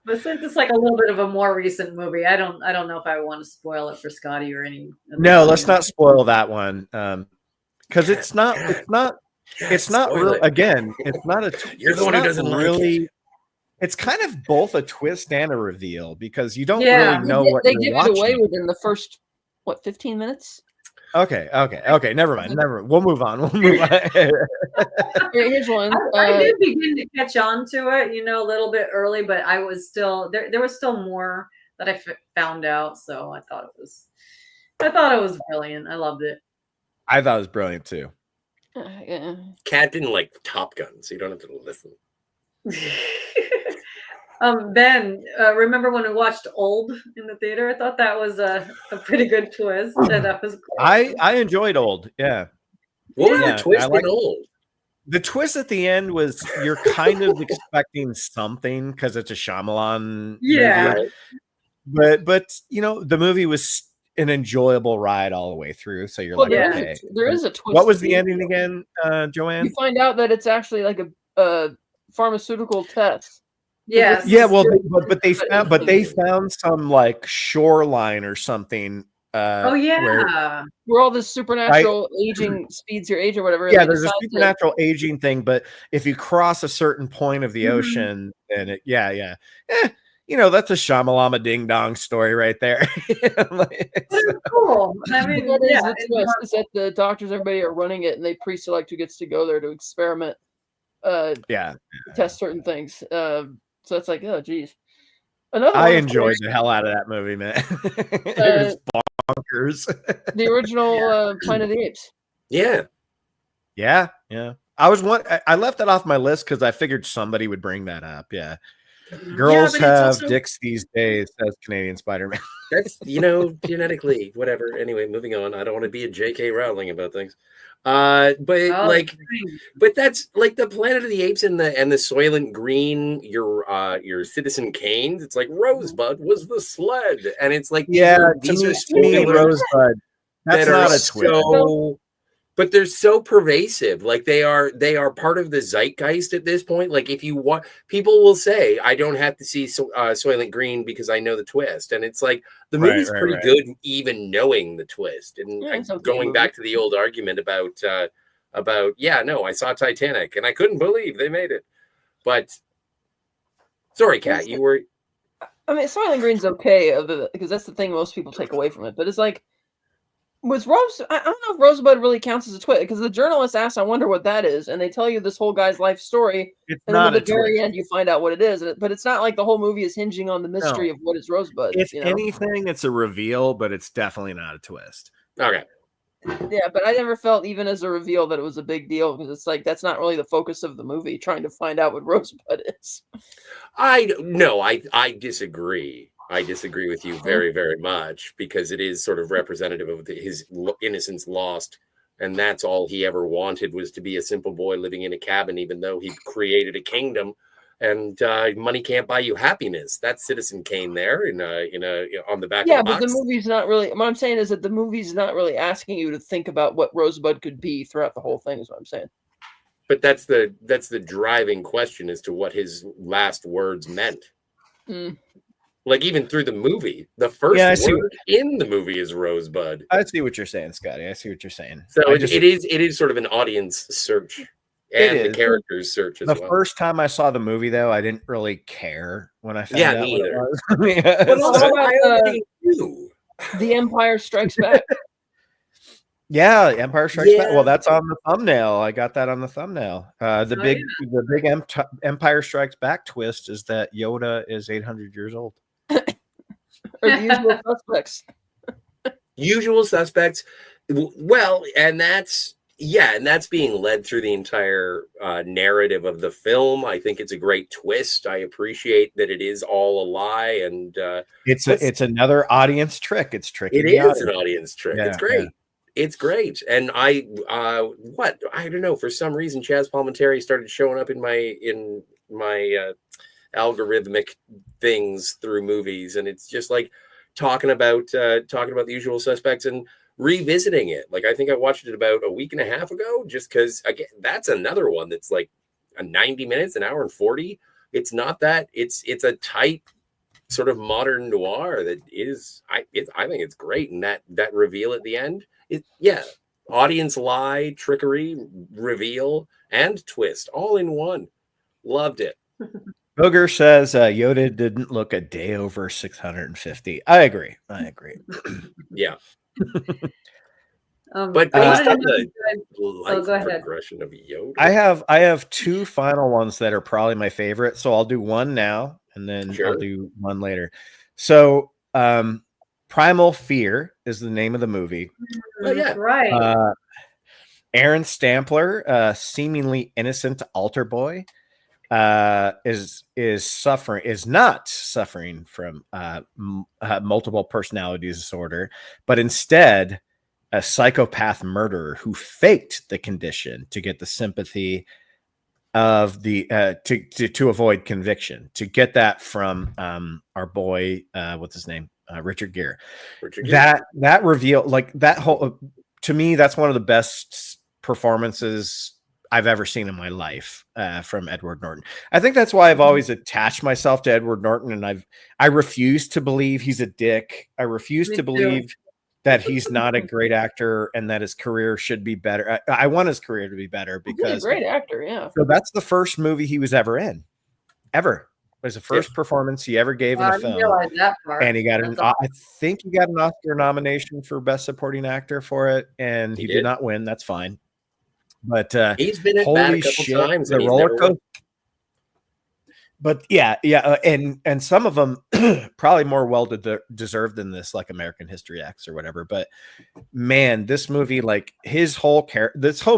But since it's like a little bit of a more recent movie, I don't know if I want to spoil it for Scotty or any. No, let's not spoil that one. Because it's not real. Again, it's not a. You're the one who doesn't really. Like it. It's kind of both a twist and a reveal, because you don't really know what they you're give watching. it away within the first 15 minutes. Okay. Never mind. We'll move on. Here's one. I did begin to catch on to it, a little bit early, but I was still there was still more that I found out. So I thought it was brilliant. I loved it. I thought it was brilliant too. Yeah. Cat didn't like Top Gun, so you don't have to listen. Ben, remember when we watched Old in the theater? I thought that was a pretty good twist. That was great. I enjoyed Old. Yeah. What was Yeah, the twist I like in Old? the twist at the end was you're kind of expecting something because it's a Shyamalan Yeah. movie. But you know, the movie was an enjoyable ride all the way through. So you're Well, like, there Yeah. okay. there is a twist. What was at the end. ending again, Joanne? You find out that it's actually like a pharmaceutical test. Yes. Yeah, well, But they found some like shoreline or something. Oh yeah. Where all this supernatural aging speeds your age or whatever. and Yeah, they there's a decide to- supernatural aging thing, but if you cross a certain point of the Mhm. ocean, then you know, that's a Shamalama ding dong story right there. Like, But it's cool. I mean, That is yeah. the twist, is that the doctors, everybody are running it, and they pre-select who gets to go there to experiment, yeah, test certain things. So it's like, oh, geez. Another I one, of enjoyed course, the hell out of that movie, man. It was bonkers. the original Planet of the Apes. Yeah. Yeah. I left that off my list because I figured somebody would bring that up. Yeah. Girls but it's have also- dicks these days, says Canadian Spider-Man. That's, you know, genetically, whatever. Anyway, moving on. I don't want to be a J.K. Rowling about things. But but that's like the Planet of the Apes and the Soylent Green, your Citizen Kane. It's like Rosebud was the sled, and it's like these are to me, Rosebud. That's not a twist. But they're so pervasive. Like they are part of the zeitgeist at this point. Like if you want, people will say, I don't have to see Soylent Green because I know the twist. And it's like the movie's pretty good, even knowing the twist. And going back to the old argument about I saw Titanic and I couldn't believe they made it. But sorry, Kat, you were. I mean, Soylent Green's okay, because that's the thing most people take away from it. But it's like, was I don't know if Rosebud really counts as a twist, because the journalist asks, I wonder what that is, and they tell you this whole guy's life story, and then at the very end you find out what it is. But it's not like the whole movie is hinging on the mystery of what is Rosebud. If anything, it's a reveal, but it's definitely not a twist. Okay. Yeah, but I never felt, even as a reveal, that it was a big deal, because it's like that's not really the focus of the movie, trying to find out what Rosebud is. I disagree. I disagree with you very, very much, because it is sort of representative of his innocence lost. And that's all he ever wanted, was to be a simple boy living in a cabin, even though he created a kingdom. And money can't buy you happiness. That's Citizen Kane there on the back of the box. But the movie's not really, what I'm saying is that the movie's not really asking you to think about what Rosebud could be throughout the whole thing, is what I'm saying. But that's the driving question as to what his last words meant. Like even through the movie, the first word in the movie is Rosebud. I see what you're saying, Scotty. I see what you're saying. So it is sort of an audience search and the characters search as well. The first time I saw the movie, though, I didn't really care when I found out me what either. it was. But also, The Empire Strikes Back. Yeah, Empire Strikes Back. Well, that's on the thumbnail. I got that on the thumbnail. The big Empire Strikes Back twist is that Yoda is 800 years old. Or the Usual Suspects. Usual Suspects. Well, and that's being led through the entire narrative of the film. I think it's a great twist. I appreciate that it is all a lie, and it's another audience trick. It's tricky. It is an audience trick. Yeah, it's great. Yeah. It's great. And I don't know, for some reason Chaz Palminteri started showing up in my algorithmic things through movies, and it's just like talking about the Usual Suspects and revisiting it. Like I think I watched it about a week and a half ago, just because again, that's another one that's like a 90 minutes, an hour and 40. It's not that it's a tight sort of modern noir that is I think it's great. And that reveal at the end, audience lie, trickery, reveal, and twist all in one. Loved it. Booger says Yoda didn't look a day over 650. I agree. Yeah. But based on the life progression of Yoda, I have two final ones that are probably my favorite. So I'll do one now, and then I'll do one later. So Primal Fear is the name of the movie. Oh, yeah. Aaron Stampler, seemingly innocent altar boy. is not suffering from multiple personality disorder, but instead a psychopath murderer who faked the condition to get the sympathy of the to avoid conviction, to get that from our boy, what's his name, Richard Gere. That reveal, like that whole, to me, that's one of the best performances I've ever seen in my life from Edward Norton. I think that's why I've always attached myself to Edward Norton, and I refuse to believe he's a dick. I refuse to believe that he's not a great actor and that his career should be better. I want his career to be better because he's a great actor. Yeah. So that's the first movie he was ever in, ever. It was the first performance he ever gave in a film. That part. And he got I think he got an Oscar nomination for Best Supporting Actor for it, and he did not win. That's fine. But he's been at bat a couple times. The roller coaster. But yeah, and some of them probably more well deserved than this, like American History X or whatever. But man, this movie, like this whole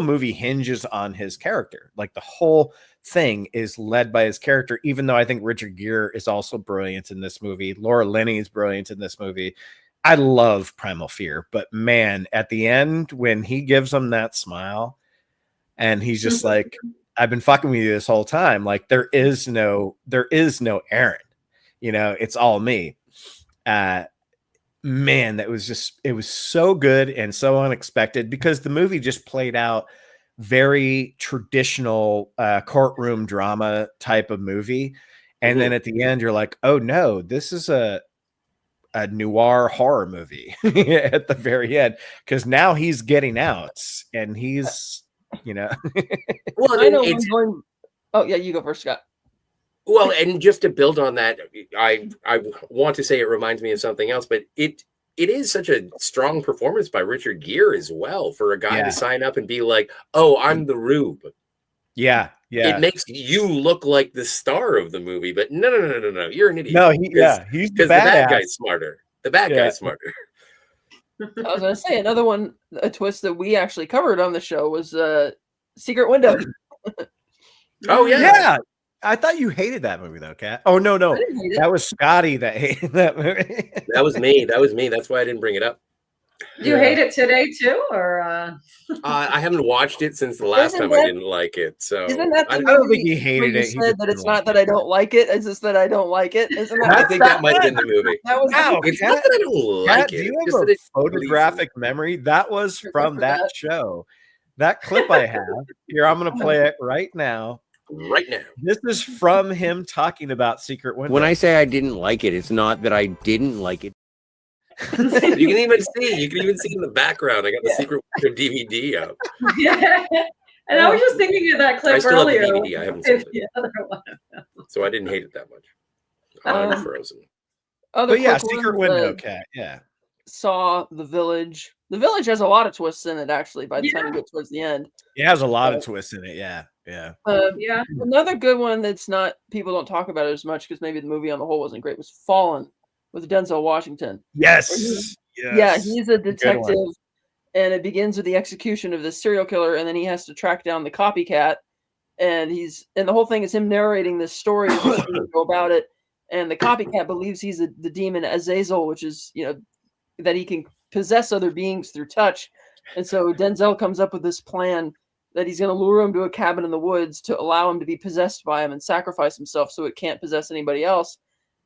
movie hinges on his character. Like the whole thing is led by his character. Even though I think Richard Gere is also brilliant in this movie, Laura Linney is brilliant in this movie. I love Primal Fear, but man, at the end when he gives him that smile, and he's just like, I've been fucking with you this whole time. Like there is no Aaron, it's all me. Man, it was so good and so unexpected because the movie just played out very traditional courtroom drama type of movie. And then at the end, you're like, oh no, this is a noir horror movie at the very end. Cause now he's getting out and he's, Well, I know oh yeah, you go first, Scott. Well, and just to build on that, I want to say it reminds me of something else, but it is such a strong performance by Richard Gere as well for a guy to sign up and be like, "Oh, I'm the Rube." Yeah. It makes you look like the star of the movie, but no, you're an idiot. No, he's because the bad guy's smarter. The bad guy's smarter. I was gonna say another one, a twist that we actually covered on the show was Secret Window. Oh yeah. I thought you hated that movie though, Kat. Oh no, that was Scotty that hated that movie. That was me. That's why I didn't bring it up. Do you hate it today too, or? I haven't watched it since the last time I didn't like it. So isn't that I don't think he hated it. He said that it's not that I don't like it; it's just that I don't like it. Isn't that? I think that might have been the movie. That was it's not that I don't like it. Do you have a photographic memory? That was from that show. That clip I have here. I'm going to play it right now. Right now. This is from him talking about Secret Window. When I say I didn't like it, it's not that I didn't like it. You can even see in the background. I got the Secret Window DVD up. Yeah. And I was just thinking of that clip I still earlier. have the DVD. I haven't seen the other one. So I didn't hate it that much. I'm frozen. But yeah, Secret Window, Cat. Yeah. Saw The Village. The Village has a lot of twists in it, actually, by the time you get towards the end. It has a lot of twists in it, yeah. Another good one that's not, people don't talk about it as much because maybe the movie on the whole wasn't great, was Fallen with Denzel Washington. Yes. Yeah, he's a detective, and it begins with the execution of this serial killer, and then he has to track down the copycat, and the whole thing is him narrating this story and to go about it, and the copycat believes he's the demon Azazel, which is, that he can possess other beings through touch. And so Denzel comes up with this plan that he's going to lure him to a cabin in the woods to allow him to be possessed by him and sacrifice himself so it can't possess anybody else.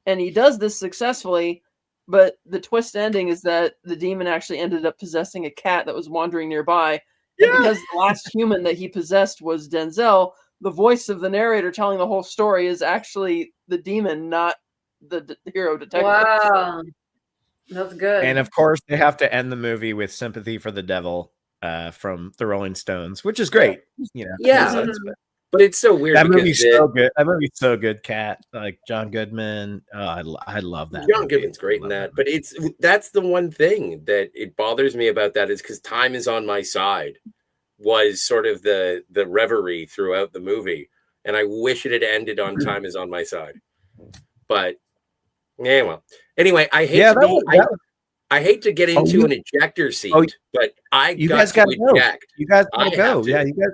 And he does this successfully, but the twist ending is that the demon actually ended up possessing a cat that was wandering nearby. And because the last human that he possessed was Denzel, the voice of the narrator telling the whole story is actually the demon, not the hero detective. Wow. That's good. And of course, they have to end the movie with "Sympathy for the Devil" from the Rolling Stones, which is great. But it's so weird. That movie's so good. That movie's so good, Kat. Like John Goodman. Oh, I love that. John Goodman's great in that. But that's the one thing that it bothers me about that is because "Time Is on My Side" was sort of the reverie throughout the movie, and I wish it had ended on "Time Is on My Side." But yeah, well. Anyway, I hate to get into an ejector seat, but you guys got to eject. You guys gotta go. Yeah, you guys.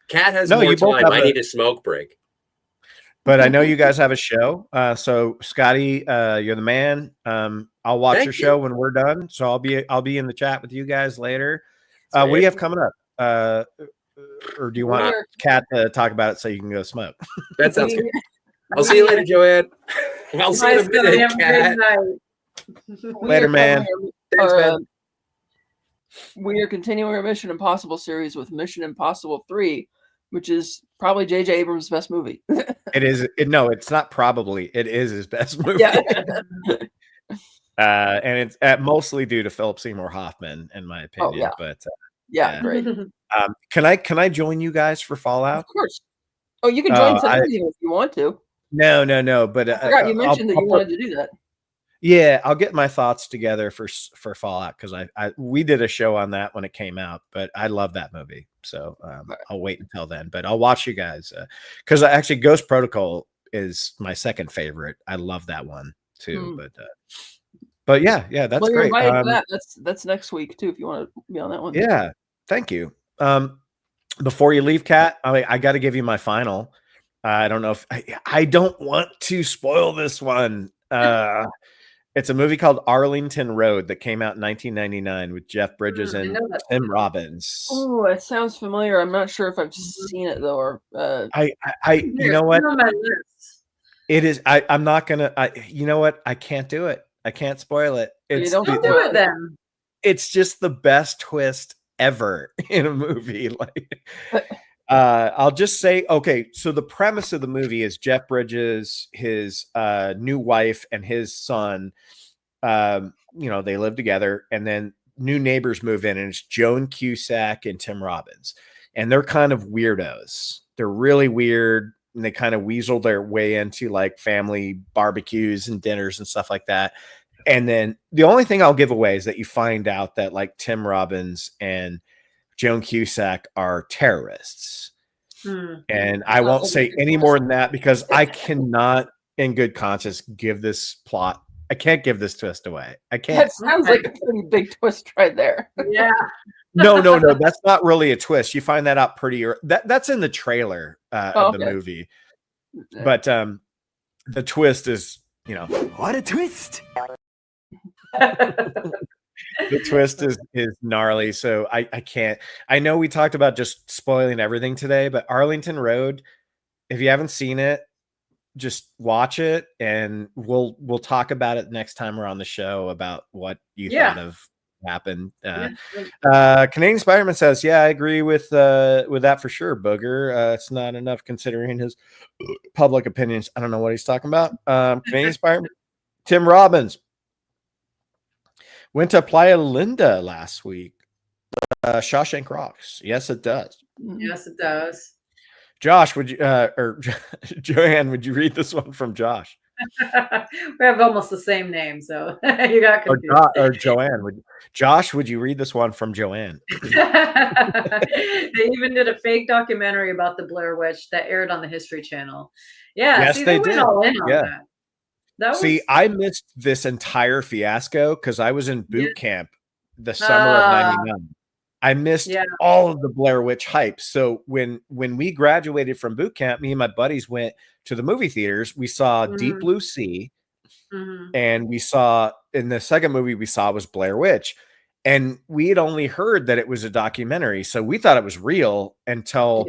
Kat has more time. I need a smoke break. But I know you guys have a show. So Scotty, you're the man. I'll watch your show when we're done. So I'll be in the chat with you guys later. What do you have coming up? Or do you want Kat to talk about it so you can go smoke? That sounds good. I'll see you later, Joanne. I'll see you in a minute, Kat. Later, man. Thanks, man. We are continuing our Mission Impossible series with Mission Impossible 3, which is probably J.J. Abrams' best movie. It is. No, it's not probably. It is his best movie. Yeah. And it's mostly due to Philip Seymour Hoffman, in my opinion. Oh, yeah. But yeah, great. Can I join you guys for Fallout? Of course. Oh, you can join if you want to. No. But I forgot you mentioned that you wanted to do that. Yeah, I'll get my thoughts together for Fallout, because we did a show on that when it came out, but I love that movie, so I'll wait until then. But I'll watch you guys, because actually Ghost Protocol is my second favorite. I love that one too. But yeah, that's well, you're great. invited for that. That's next week too, if you want to be on that one. Yeah, thank you. Before you leave, Kat, I got to give you my final. I don't know if I don't want to spoil this one. It's a movie called Arlington Road that came out in 1999 with Jeff Bridges and Tim Robbins. Oh, it sounds familiar. I'm not sure if I've seen it though. Or you know what? It is. I'm not gonna. You know what? I can't do it. I can't spoil it. Don't do it then. It's just the best twist ever in a movie. I'll just say, okay, so the premise of the movie is Jeff Bridges, his new wife, and his son, they live together, and then new neighbors move in, and it's Joan Cusack and Tim Robbins. And they're kind of weirdos. They're really weird, and they kind of weasel their way into like family barbecues and dinners and stuff like that. And then the only thing I'll give away is that you find out that like Tim Robbins and Joan Cusack are terrorists. And I won't say any more than that, because I cannot in good conscience give this plot. I can't give this twist away. I can't. That sounds like a pretty big twist right there. Yeah. No. That's not really a twist. You find that out pretty early. That's in the trailer of the movie. But the twist is, what a twist. The twist is gnarly, so I can't. I know we talked about just spoiling everything today, but Arlington Road, if you haven't seen it, just watch it, and we'll talk about it next time we're on the show about what you thought of happened. Canadian Spider-Man says, "Yeah, I agree with that for sure, Booger. It's not enough considering his public opinions." I don't know what he's talking about. Canadian Spider-Man, Tim Robbins went to Playa Linda last week. Shawshank rocks. Yes, it does. Yes, it does. Josh, would you or Joanne, would you read this one from Josh? We have almost the same name, so you got confused. Or Joanne, Josh, would you read this one from Joanne? They even did a fake documentary about the Blair Witch that aired on the History Channel. Yeah, yes, they went did. all in on that. See, I missed this entire fiasco because I was in boot camp the summer of '99. I missed all of the Blair Witch hype. So when we graduated from boot camp, me and my buddies went to the movie theaters. We saw Deep Blue Sea, and we saw, in the second movie we saw was Blair Witch. And we had only heard that it was a documentary, so we thought it was real until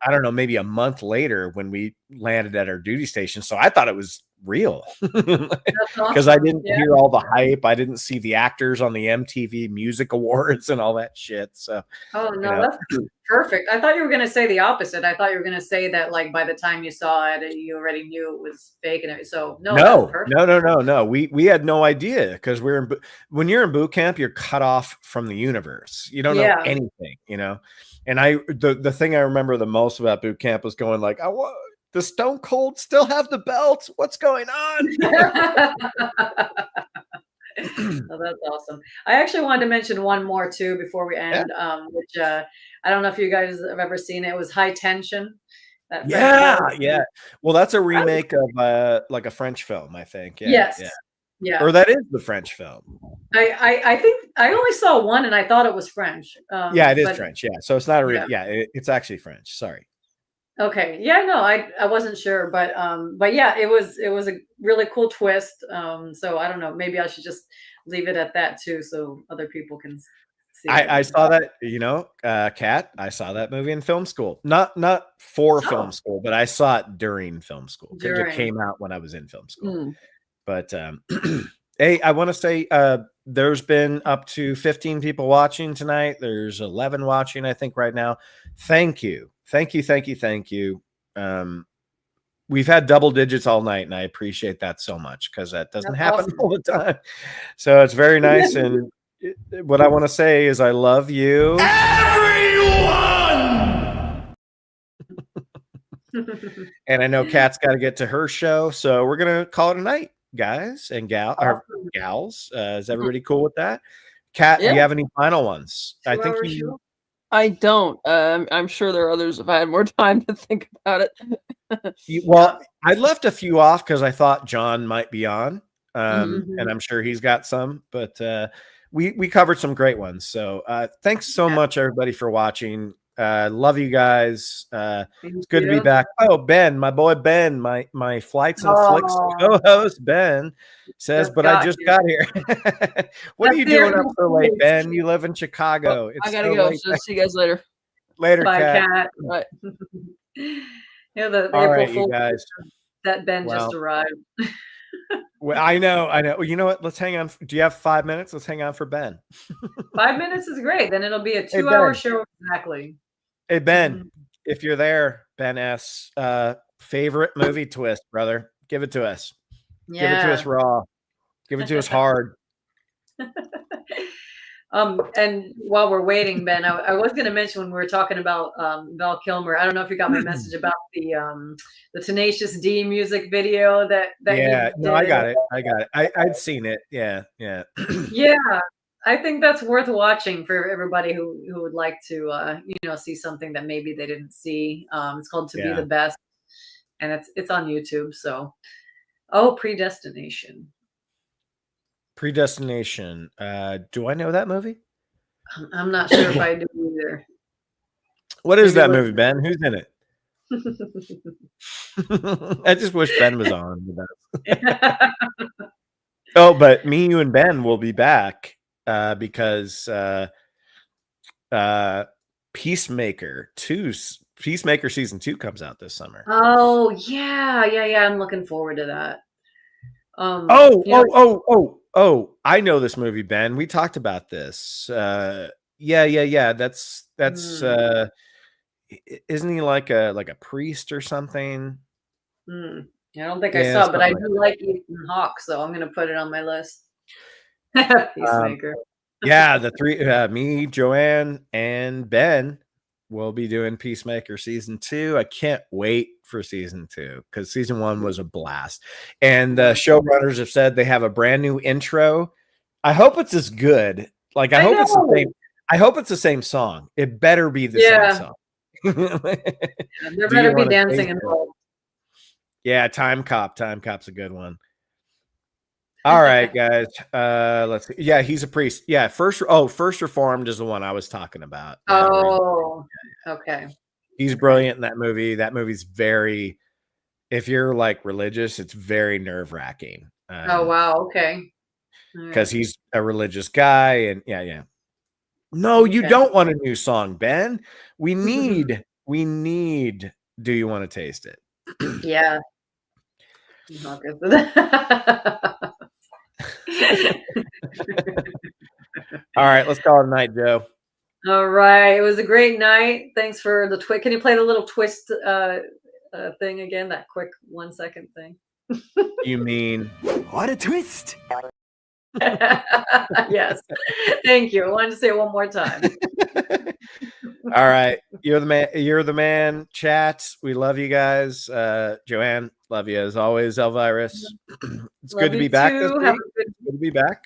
I don't know, maybe a month later when we landed at our duty station. So I thought it was real because I didn't hear all the hype. I didn't see the actors on the MTV Music Awards and all that shit. So, that's perfect. I thought you were going to say the opposite. I thought you were going to say that, like, by the time you saw it, you already knew it was fake. And so no. We had no idea, because when you're in boot camp, you're cut off from the universe. You don't know anything, And the thing I remember the most about boot camp was going like, the Stone Cold still have the belt? What's going on? Oh, that's awesome. I actually wanted to mention one more too before we end, which I don't know if you guys have ever seen it. It was High Tension. Yeah. Well, that's a remake of like a French film, I think. Yeah. Or that is the French film. I think I only saw one and I thought it was French. It is French. Yeah. So it's not a it's actually French. Sorry. Okay. Yeah, no, I wasn't sure, but yeah, it was a really cool twist. So I don't know, maybe I should just leave it at that too, so other people can see it. I saw that, Kat, I saw that movie in film school. Not for film Oh, school, but I saw it during film school because it during. came out when I was in film school. Mm. But hey, I want to say there's been up to 15 people watching tonight. There's 11 watching, I think, right now. Thank you. Thank you. Thank you. Thank you. We've had double digits all night, and I appreciate that so much because that doesn't That's happen awesome. all the time. So it's very nice. And what I want to say is I love you. And I know Kat's got to get to her show, so we're gonna call it a night, guys and Awesome. gals. Is everybody cool with that? Kat, do you Yeah. have any final ones? I think 2 hour you. show? I don't. I'm sure there are others if I had more time to think about it. Well, I left a few off because I thought John might be on, Mhm. and I'm sure he's got some. But we covered some great ones. So thanks so much, everybody, for watching. Love you guys. It's good to be back. Oh, Ben, my boy Ben, my Flights and Flicks Oh, co-host Ben says, just but I got just here. got here. What are That's you the doing air up so late, conditioning. Ben? You live in Well, Chicago. I It's gotta so go. late. So see you guys later. Later, Bye, Kat. Cat. Right. Yeah, the All April right, you Fool's guys. that Ben just Well, arrived. well, I know. Well, you know what? Let's hang on. Do you have 5 minutes? Let's hang on for Ben. 5 minutes is great. Then it'll be a Hey, 2 hour Ben. show exactly. Hey, Ben, Mhm. if you're there, Ben S. Favorite movie twist, brother. Give it to us. Give it to us Yeah. raw. Give it to us hard. And while we're waiting, Ben, I was going to mention when we were talking about Val Kilmer. I don't know if you got my message about the Tenacious D music video that Yeah, he no, I did. got it. I got it. I'd seen it. Yeah, yeah. Yeah, I think that's worth watching for everybody who would like to see something that maybe they didn't see. It's called "To Be Yeah. the Best," and it's on YouTube. So, Predestination. Predestination. Do I know that movie? I'm not sure if I do either. What is Maybe that let's- movie, Ben? Who's in it? I just wish Ben was on with us. Oh, but me, you, and Ben will be back because Peacemaker season 2 comes out this summer. Oh yeah. I'm looking forward to that. I know this movie, Ben. We talked about this. Yeah. That's isn't he like a priest or something? I don't think I Yeah, saw it, but I something do like Ethan Hawke, so I'm gonna put it on my list. Peacemaker. Yeah, the three, me, Joanne, and Ben will be doing Peacemaker season 2. I can't wait for season 2 because season 1 was a blast. And the showrunners have said they have a brand new intro. I hope it's as good. Like I hope it's the same. I hope it's the same song. It better be the same song. There better be dancing involved. Yeah, Time Cop. Time Cop's a good one. All right, guys. Let's see. Yeah, he's a priest. Yeah, First Reformed is the one I was talking about. Yeah, Okay. He's brilliant in that movie. That movie's very, if you're like religious, it's very nerve-wracking. Oh wow, okay. Because he's a religious guy, and yeah. No, you don't want a new song, Ben. We need Do You Want to Taste It? Yeah. All right, let's call it a night, Joe. All right. It was a great night. Thanks for the twist. Can you play the little twist thing again? That quick 1 second thing. You mean What a twist! Yes. Thank you. I wanted to say it one more time. All right. You're the man. Chat. We love you guys. Joanne, love you as always. Elvirus. It's good to be back this week. Good to be back.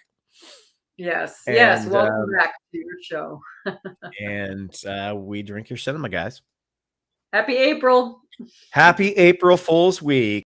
Yes. And, yes. Welcome back to your show. And we drink your cinema, guys. Happy April. Happy April Fool's Week.